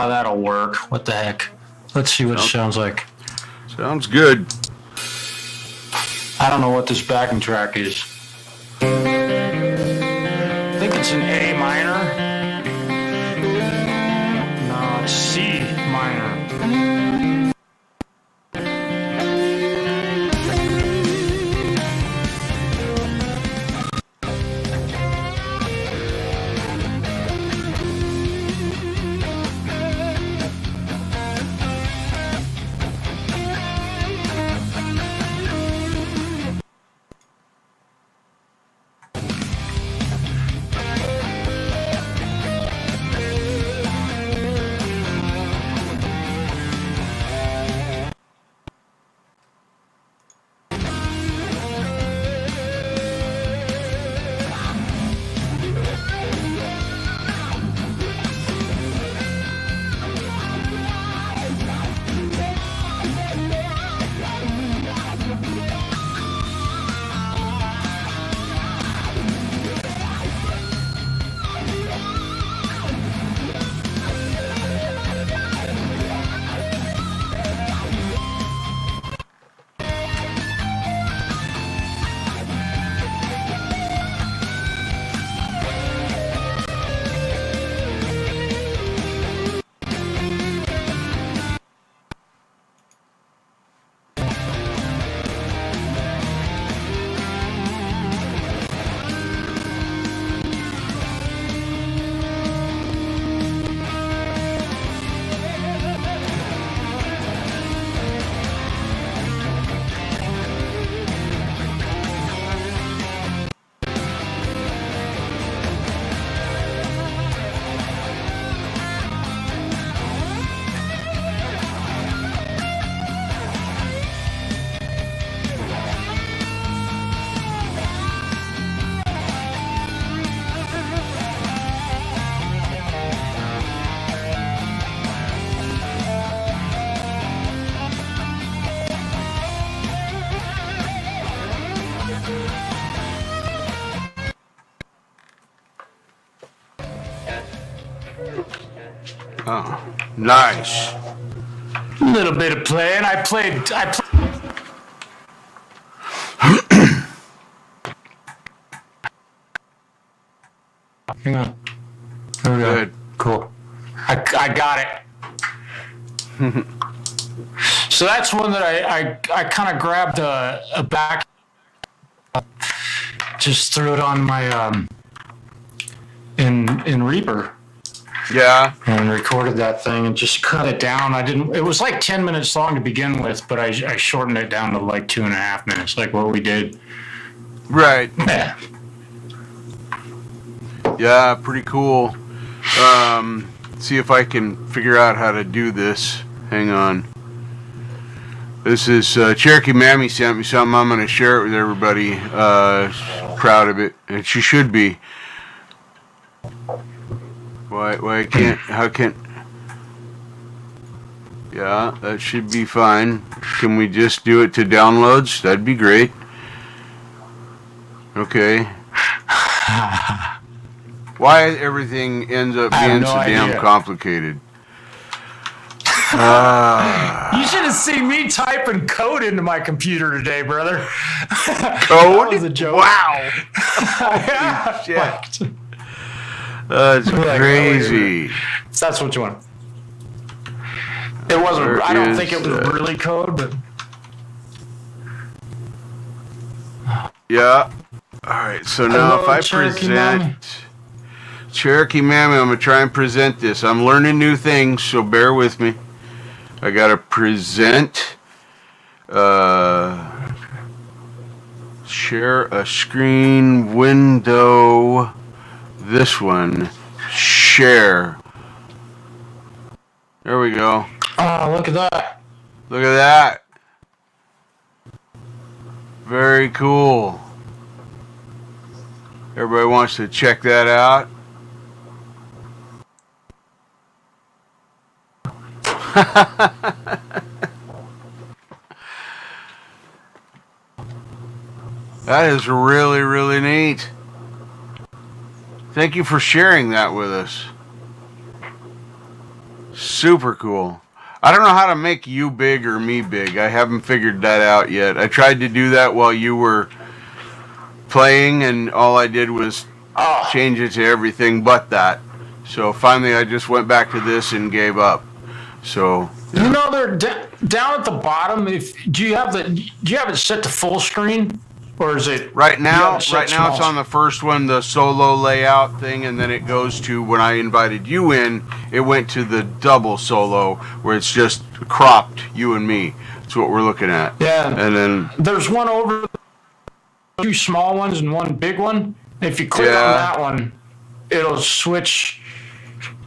That'll work. What the heck? Let's see what it sounds like. Sounds good. I don't know what this backing track is. I think it's an A minor. No, it's C minor. Oh, nice. A little bit of playing. I played. Hang on. There we go. Good. Cool. I got it. So that's one that I kind of grabbed a back, just threw it on my in Reaper Yeah. and recorded that thing and just cut it down. It was like 10 minutes long to begin with, but I shortened it down to like 2.5 minutes, like what we did. Right. Yeah. Yeah, pretty cool. See if I can figure out how to do this. Hang on. This is Cherokee Mammy sent me something. I'm going to share it with everybody. Proud of it. And she should be. Why can't, how can, yeah, that should be fine. Can we just do it to downloads? That'd be great. Okay. Why everything ends up being so damn complicated. You should have seen me typing code into my computer today, brother. Code? That was a joke. Wow. Yeah. Shit. That's crazy. So that's what you want. It wasn't. I don't think it was really code, but yeah. All right. So now, hello, if I Cherokee present Mammy. Cherokee Mammy, I'm gonna try and present this. I'm learning new things, so bear with me. I gotta present. Share a screen window. This one. Share. There we go. Oh, look at that. Look at that. Very cool. Everybody wants to check that out. That is really, really neat. Thank you for sharing that with us. Super cool. I don't know how to make you big or me big. I haven't figured that out yet. I tried to do that while you were playing, and all I did was change it to everything but that. So finally I just went back to this and gave up. So You know, they're down at the bottom. Do you have it set to full screen, or is it right now it's on the first one, the solo layout thing, and then it goes to, when I invited you in, it went to the double solo where it's just cropped, you and me. That's what we're looking at. Yeah. And then There's one over, 2 small ones and 1 big one. If you click on that one, it'll switch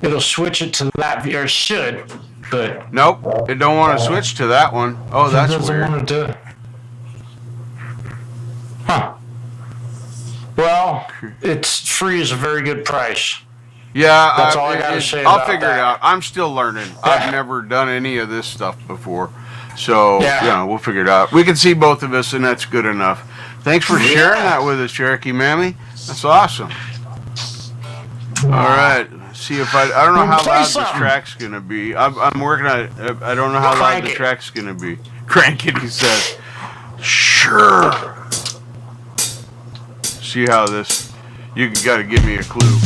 it to that, or it should, but nope, it don't want to switch to that one. Oh, that's it doesn't weird. want to do it. Huh. Well, it's free is a very good price. Yeah, That's all I gotta say I'll about figure it that. out. I'm still learning. I've never done any of this stuff before. So, we'll figure it out. We can see both of us, and that's good enough. Thanks for sharing that with us, Cherokee Mammy. That's awesome. All right. See if I don't know how loud this track's going to be. I'm working on it. I don't know how loud the track's going to be. Crank it, he says. Sure. See how this, you got to give me a clue.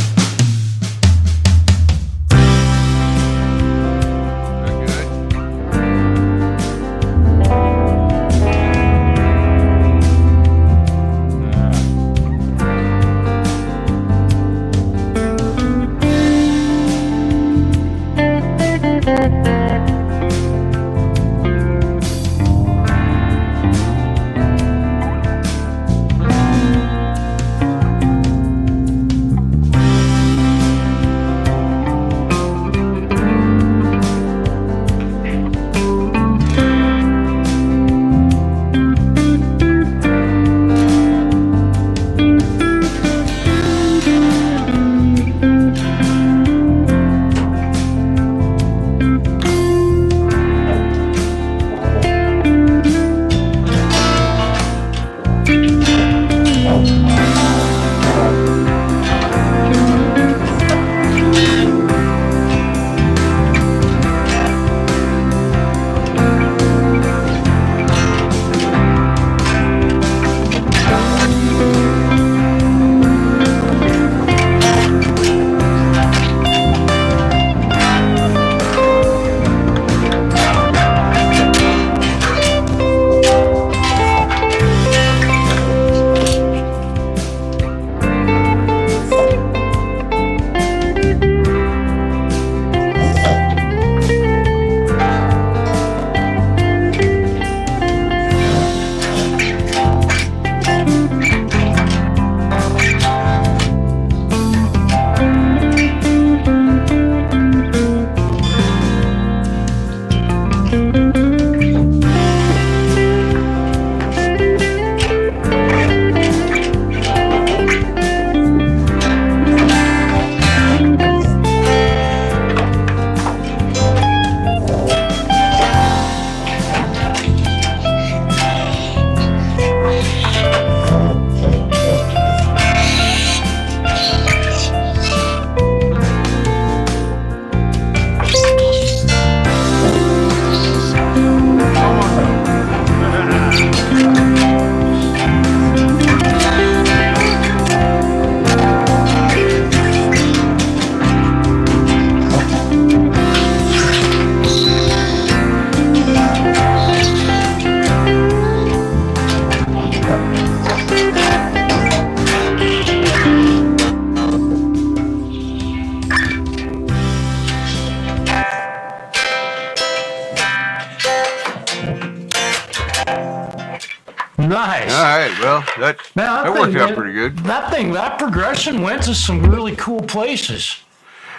nice. All right. Well, that Man, worked out pretty good. That progression went to some really cool places.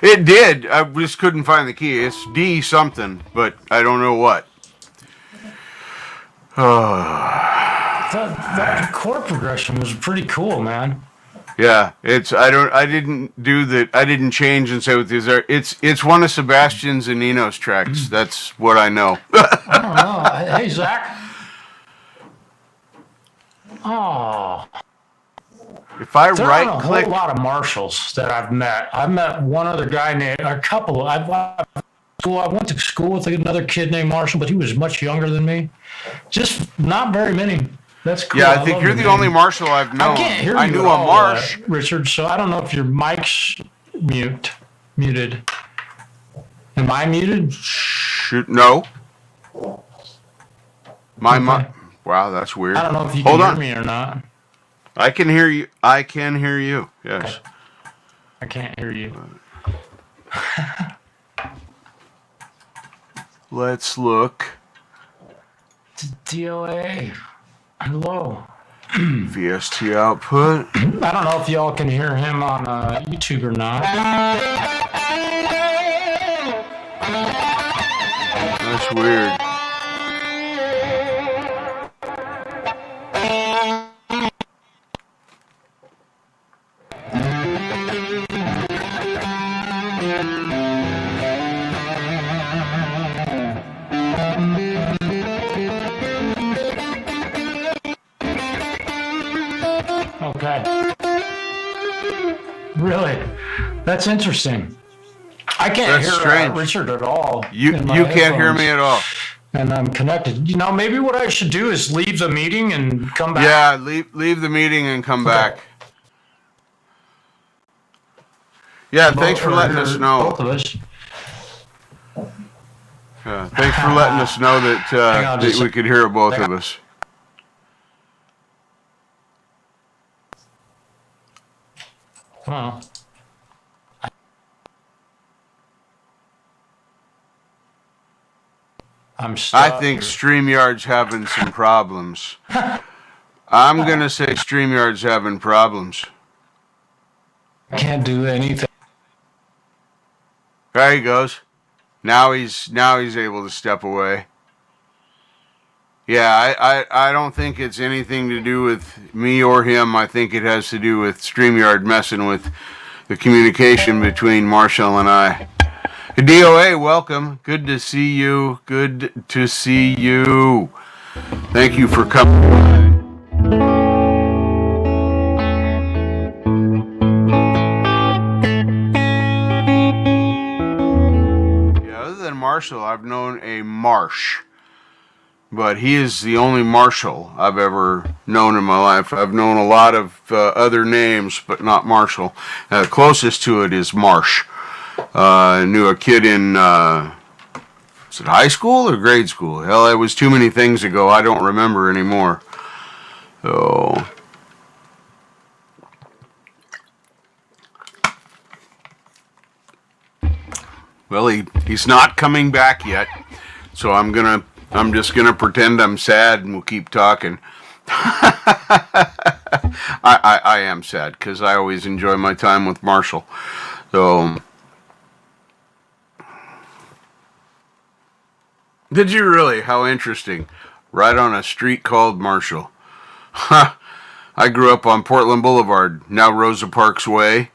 It did. I just couldn't find the key. It's D something, but I don't know what. That chord progression was pretty cool, man. Yeah, I didn't change and say what these are. It's one of Sebastian's and Nino's tracks. That's what I know. I don't know. Hey, Zach. Oh, If I there right aren't a click, whole lot of Marshals that I've met. I've met one other guy named, a couple. I went to school with another kid named Marshall, but he was much younger than me. Just not very many. That's cool. yeah, I think you're the only Marshall I've known. I can't hear you. I knew at a all, Marsh. Richard. So I don't know if your mic's muted. Am I muted? Shoot, no. My Okay. Wow, that's weird. I don't know if you Hold can on. hear me or not. I can hear you. I can hear you. Yes. I can't hear you. Let's look. DOA. Hello. VST output. I don't know if y'all can hear him on YouTube or not. That's weird. Okay. Really? That's interesting. I can't That's hear strange. Richard at all. You in my can't hear headphones, me at all. And I'm connected. You know, maybe what I should do is leave the meeting and come back. Yeah, leave the meeting and come back. Yeah, thanks for letting us know. Both of us. Yeah, thanks for letting us know that Hang on that just a we could hear both of us. Well, I'm stuck. I think StreamYard's having some problems. I'm gonna say StreamYard's having problems. I can't do anything. There he goes. Now he's able to step away. Yeah, I don't think it's anything to do with me or him. I think it has to do with StreamYard messing with the communication between Marshall and I. DOA, welcome. Good to see you. Good to see you. Thank you for coming by. Yeah, other than Marshall, I've known a Marsh. But he is the only Marshall I've ever known in my life. I've known a lot of other names, but not Marshall. Closest to it is Marsh. I knew a kid in, was it high school or grade school? Hell, it was too many things ago. I don't remember anymore. So, well, he's not coming back yet. So I'm just gonna pretend I'm sad and we'll keep talking. I am sad because I always enjoy my time with Marshall. So, did you really? How interesting. Right on a street called Marshall. I grew up on Portland Boulevard, now Rosa Parks Way.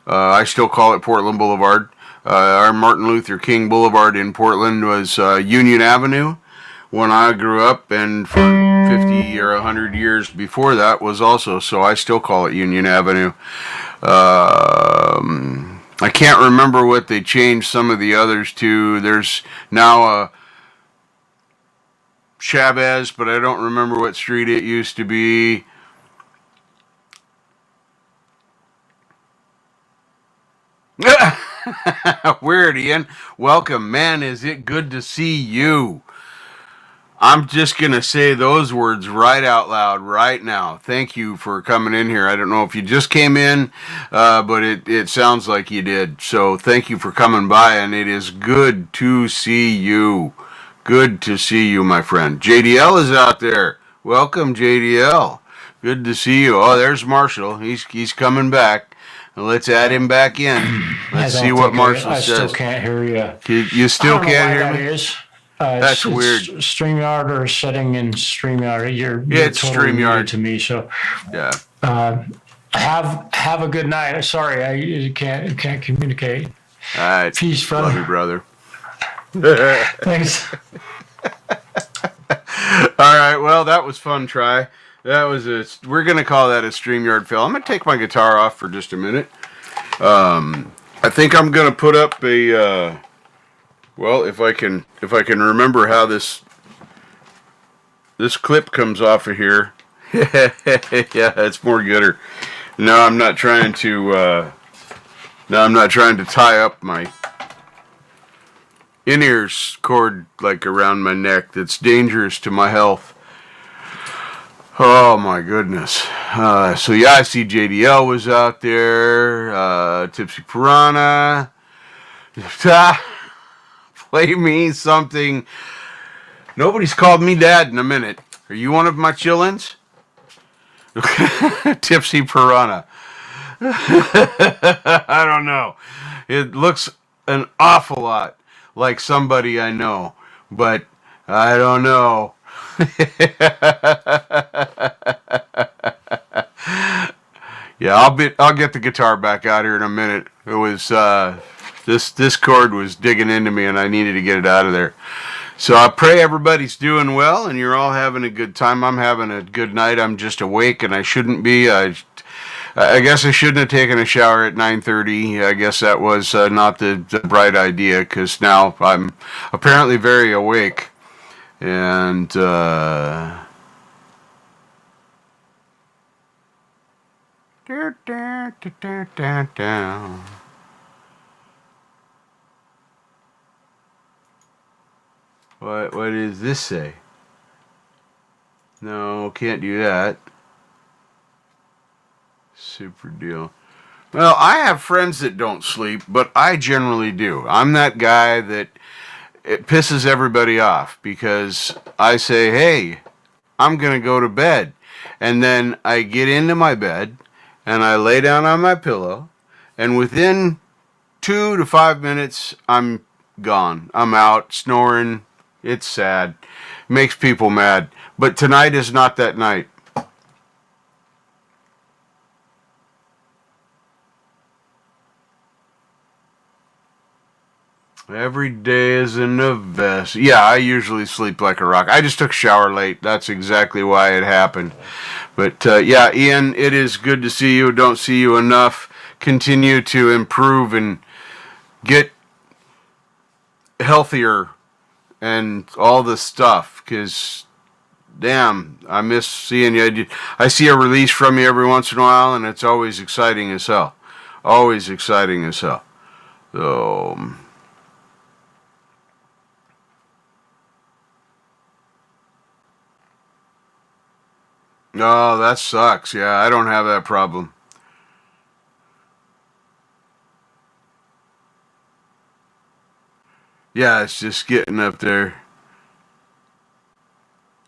I still call it Portland Boulevard. Our Martin Luther King Boulevard in Portland was Union Avenue when I grew up, and for 50 or 100 years before that was also, so I still call it Union Avenue. I can't remember what they changed some of the others to. There's now a Chavez, but I don't remember what street it used to be. Weird, Ian. Welcome, man. Is it good to see you? I'm just going to say those words right out loud right now. Thank you for coming in here. I don't know if you just came in, but it sounds like you did. So thank you for coming by, and it is good to see you. Good to see you, my friend. JDL is out there. Welcome, JDL. Good to see you. Oh, there's Marshall. He's coming back. Let's add him back in. Let's see what Marshall I still says. can't hear you. You still can't hear me? That is. That's weird. StreamYard or setting in StreamYard. You're It's totally StreamYard muted to me. So Yeah. have a good night. Sorry, I can't communicate. All right. Peace, Love brother. you, brother. Thanks. All right. Well, that was fun. Try. We're gonna call that a StreamYard fail. I'm gonna take my guitar off for just a minute. I think I'm gonna put up a. Well, if I can remember how this clip comes off of here. Yeah, it's more gooder. No, I'm not trying to. No, I'm not trying to tie up my in-ears cord like around my neck. That's dangerous to my health. Oh my goodness. So yeah, I see JDL was out there. Tipsy Piranha. Play me something. Nobody's called me dad in a minute. Are you one of my chillins? Tipsy Piranha. I don't know. It looks an awful lot like somebody I know, but I don't know. Yeah, I'll get the guitar back out here in a minute. It was this cord was digging into me and I needed to get it out of there. So I pray everybody's doing well and you're all having a good time. I'm having a good night. I'm just awake and I shouldn't be. I guess I shouldn't have taken a shower at 9:30. I guess that was not the bright idea because now I'm apparently very awake. And what does this say? No, can't do that. Super deal. Well, I have friends that don't sleep, but I generally do. I'm that guy that it pisses everybody off because I say, hey, I'm going to go to bed. And then I get into my bed and I lay down on my pillow. And within 2 to 5 minutes, I'm gone. I'm out snoring. It's sad. Makes people mad. But tonight is not that night. Every day is an event. Yeah, I usually sleep like a rock. I just took a shower late. That's exactly why it happened. But yeah, Ian, it is good to see you. Don't see you enough. Continue to improve and get healthier and all this stuff. Because, damn, I miss seeing you. I see a release from you every once in a while, and it's always exciting as hell. Always exciting as hell. So... No, that sucks. Yeah, I don't have that problem. Yeah, it's just getting up there.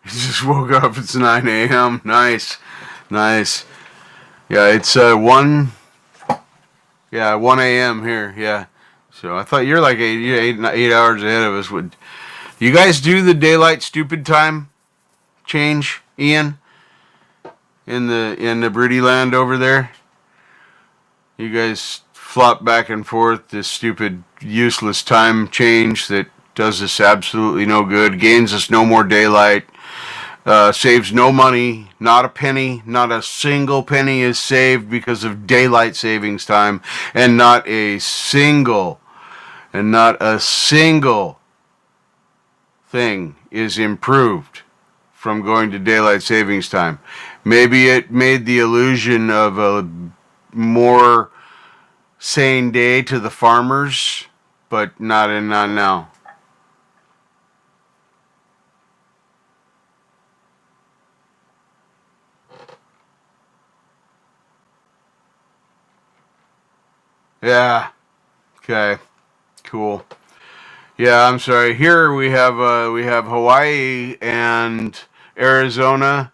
Just woke up. It's 9 a.m. Nice. Nice. Yeah, it's 1 a.m. here. Yeah. So I thought you're like 8 hours ahead of us. Would you guys do the daylight stupid time change, Ian? In the Britty land over there? You guys flop back and forth this stupid useless time change that does us absolutely no good, gains us no more daylight, saves no money, not a penny, not a single penny is saved because of daylight savings time, and not a single thing is improved from going to daylight savings time. Maybe it made the illusion of a more sane day to the farmers, but not now. Yeah. Okay. Cool. Yeah, I'm sorry. Here we have Hawaii and Arizona.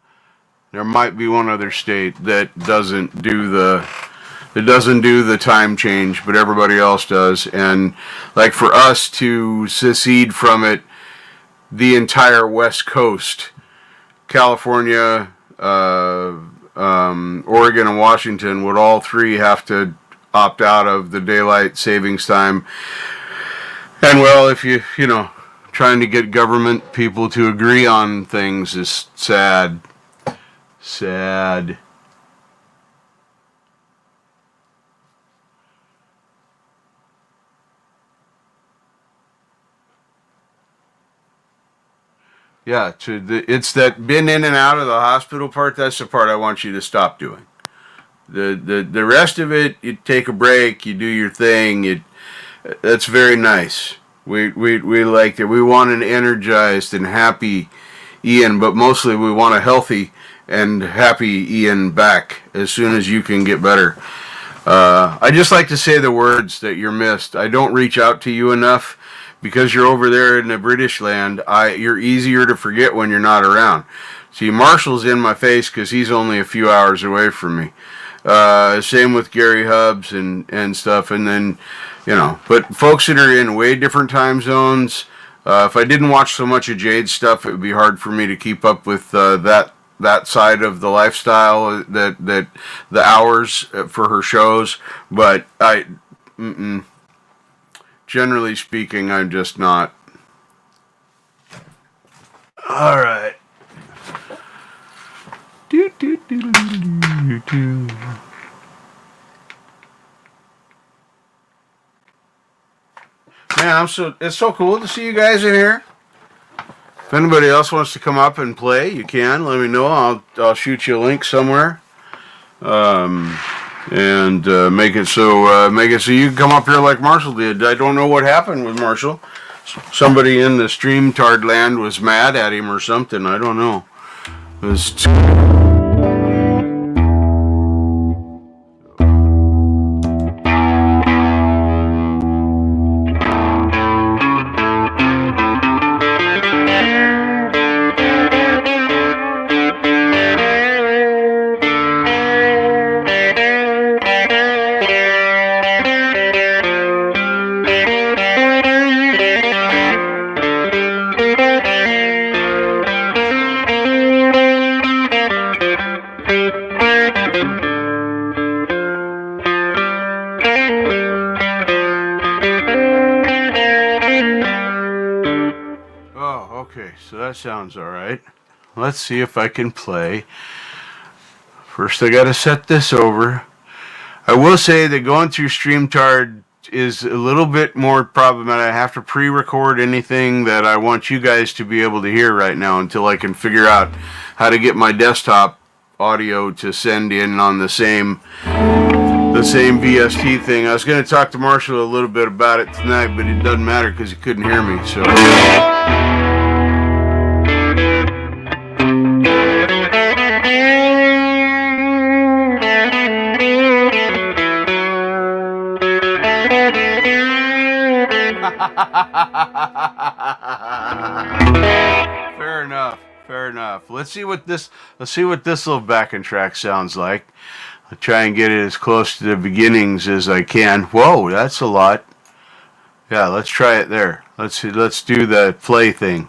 There might be one other state that doesn't do the time change, but everybody else does. And like for us to secede from it, the entire West Coast, California, Oregon, and Washington would all three have to opt out of the daylight savings time. And well, if you know, trying to get government people to agree on things is sad. Sad. Yeah, it's that been in and out of the hospital part. That's the part I want you to stop doing. The rest of it, you take a break, you do your thing. That's very nice. We liked it. We want an energized and happy Ian, but mostly we want a healthy and happy Ian back as soon as you can get better. I just like to say the words that you're missed. I don't reach out to you enough because you're over there in the British land. You're easier to forget when you're not around. See, Marshall's in my face because he's only a few hours away from me. Same with Gary Hubbs and stuff. And then, you know, but folks that are in way different time zones, if I didn't watch so much of Jade's stuff, it would be hard for me to keep up with that side of the lifestyle, that the hours for her shows. But generally speaking, I'm just not. All right. Man, it's so cool to see you guys in here. If anybody else wants to come up and play, you can. Let me know. I'll shoot you a link somewhere, and make it so you can come up here like Marshall did. I don't know what happened with Marshall. Somebody in the StreamYard land was mad at him or something. I don't know. It was so that sounds all right. Let's see if I can play. First, I got to set this over. I will say that going through StreamYard is a little bit more problematic. I have to pre-record anything that I want you guys to be able to hear right now until I can figure out how to get my desktop audio to send in on the same VST thing. I was going to talk to Marshall a little bit about it tonight, but it doesn't matter because he couldn't hear me. So. Fair enough. Let's see what this little backing track sounds like. I'll try and get it as close to the beginnings as I can. Whoa, that's a lot. Yeah, let's try it there. Let's do the play thing.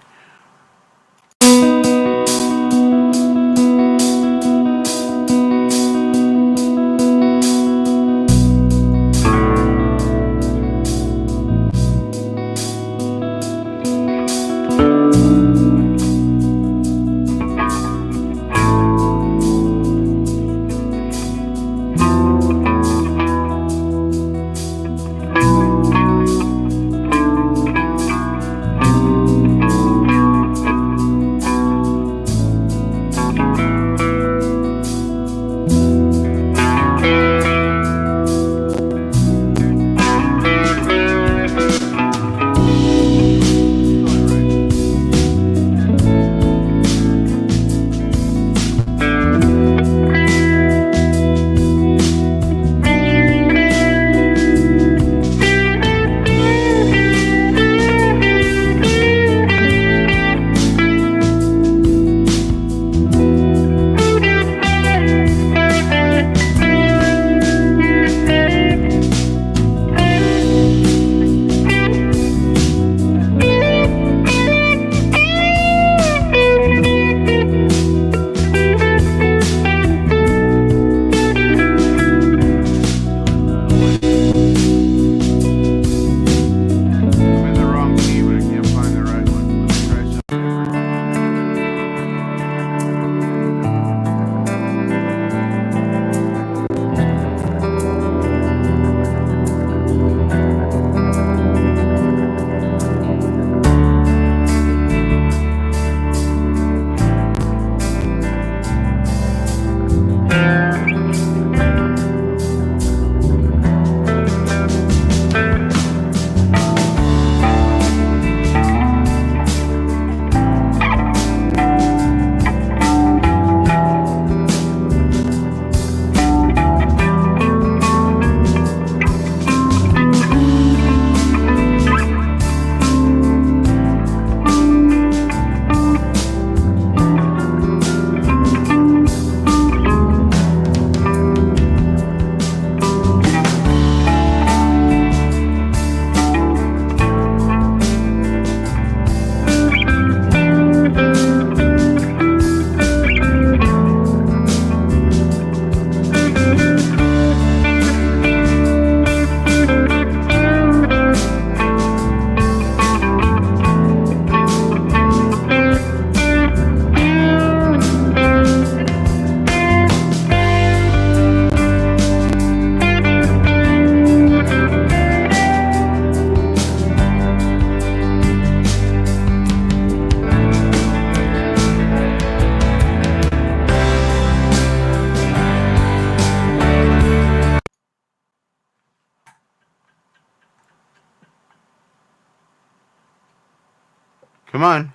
Come on.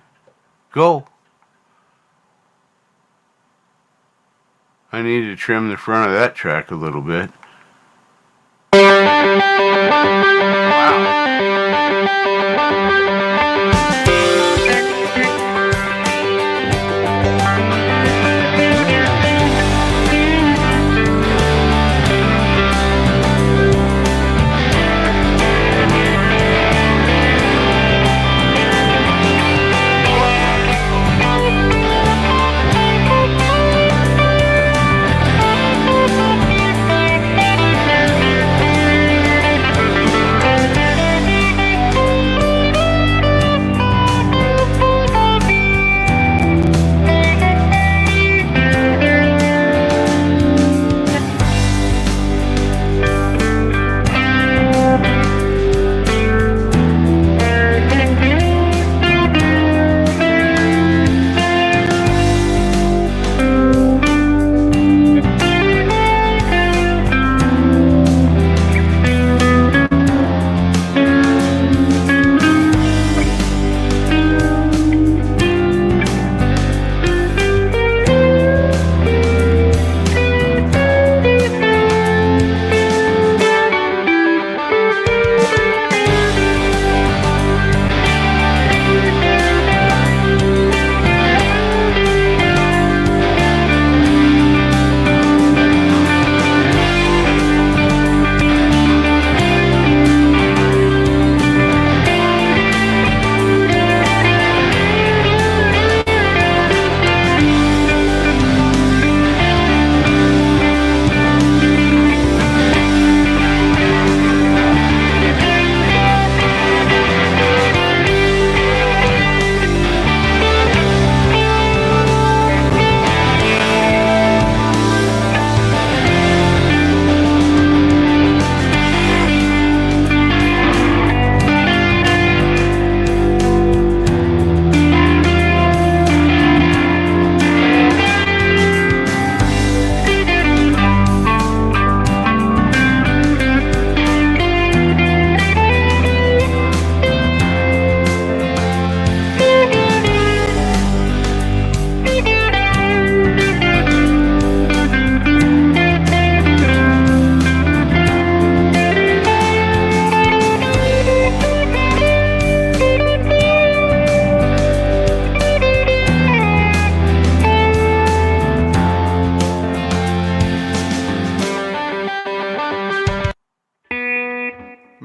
Go. I need to trim the front of that track a little bit.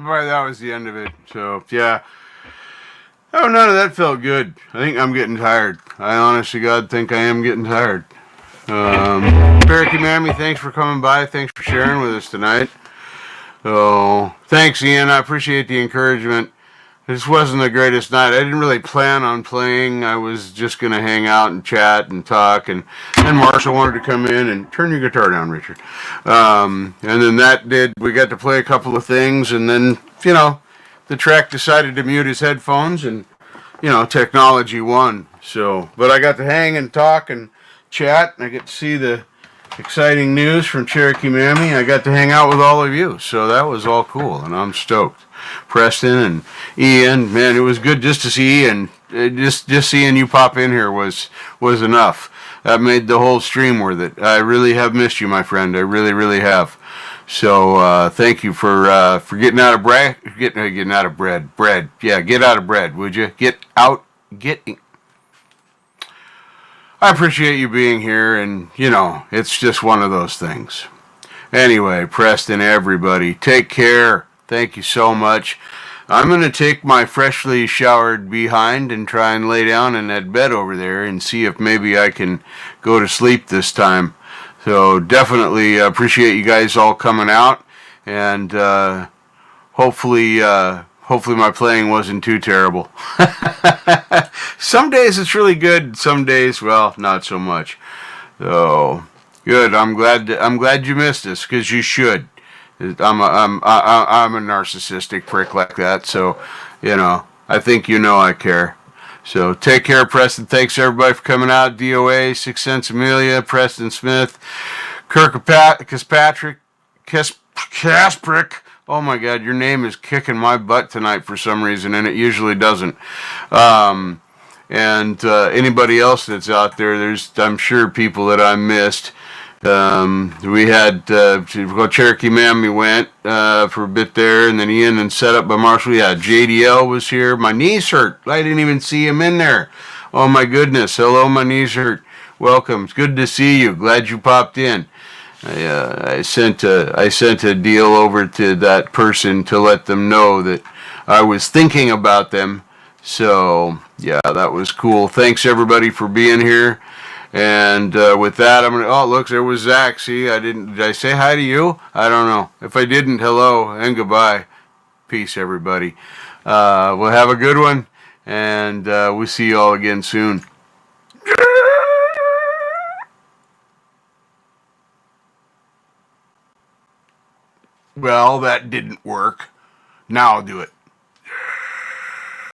Right, that was the end of it. So, yeah. Oh, none of that felt good. I think I'm getting tired. I honestly, God, think I am getting tired. Cherokee Mammy, thanks for coming by. Thanks for sharing with us tonight. So, thanks, Ian. I appreciate the encouragement. This wasn't the greatest night. I didn't really plan on playing. I was just going to hang out and chat and talk. And then Marshall wanted to come in and turn your guitar down, Richard. And then that did. We got to play a couple of things. And then, the track decided to mute his headphones. And, technology won. So, but I got to hang and talk and chat. And I get to see the exciting news from Cherokee Mammy. I got to hang out with all of you. So that was all cool. And I'm stoked. Preston and Ian, man, it was good just to see Ian. Just seeing you pop in here was enough. That made the whole stream worth it. I really have missed you, my friend. I really, really have. So thank you for getting out of getting out of bread. Yeah, get out of bread, would you? I appreciate you being here, and it's just one of those things. Anyway, Preston, everybody, take care. Thank you so much. I'm going to take my freshly showered behind and try and lay down in that bed over there and see if maybe I can go to sleep this time. So definitely appreciate you guys all coming out, and hopefully my playing wasn't too terrible. Some days it's really good, some days, well, not so much. So good. I'm glad you missed us, because you should. I'm a narcissistic prick like that, so I think I care. So take care, Preston. Thanks everybody for coming out. DOA, Six Sense Amelia, Preston Smith, Kirkpatrick, Kasprick. Oh my God, your name is kicking my butt tonight for some reason, and it usually doesn't. and anybody else that's out there. There's, I'm sure, people that I missed. We had Cherokee Mammy went for a bit there, and then Ian and set up by Marshall. Yeah, JDL was here. My knees hurt. I didn't even see him in there. Oh my goodness. Hello, my knees hurt. Welcome. It's good to see you. Glad you popped in. I sent a deal over to that person to let them know that I was thinking about them. So yeah, that was cool. Thanks everybody for being here. And with that, I'm gonna. Oh, look, there was Zach. See, I didn't. Did I say hi to you? I don't know. If I didn't, hello and goodbye. Peace, everybody. We'll have a good one, and we'll see you all again soon. Well, that didn't work. Now I'll do it.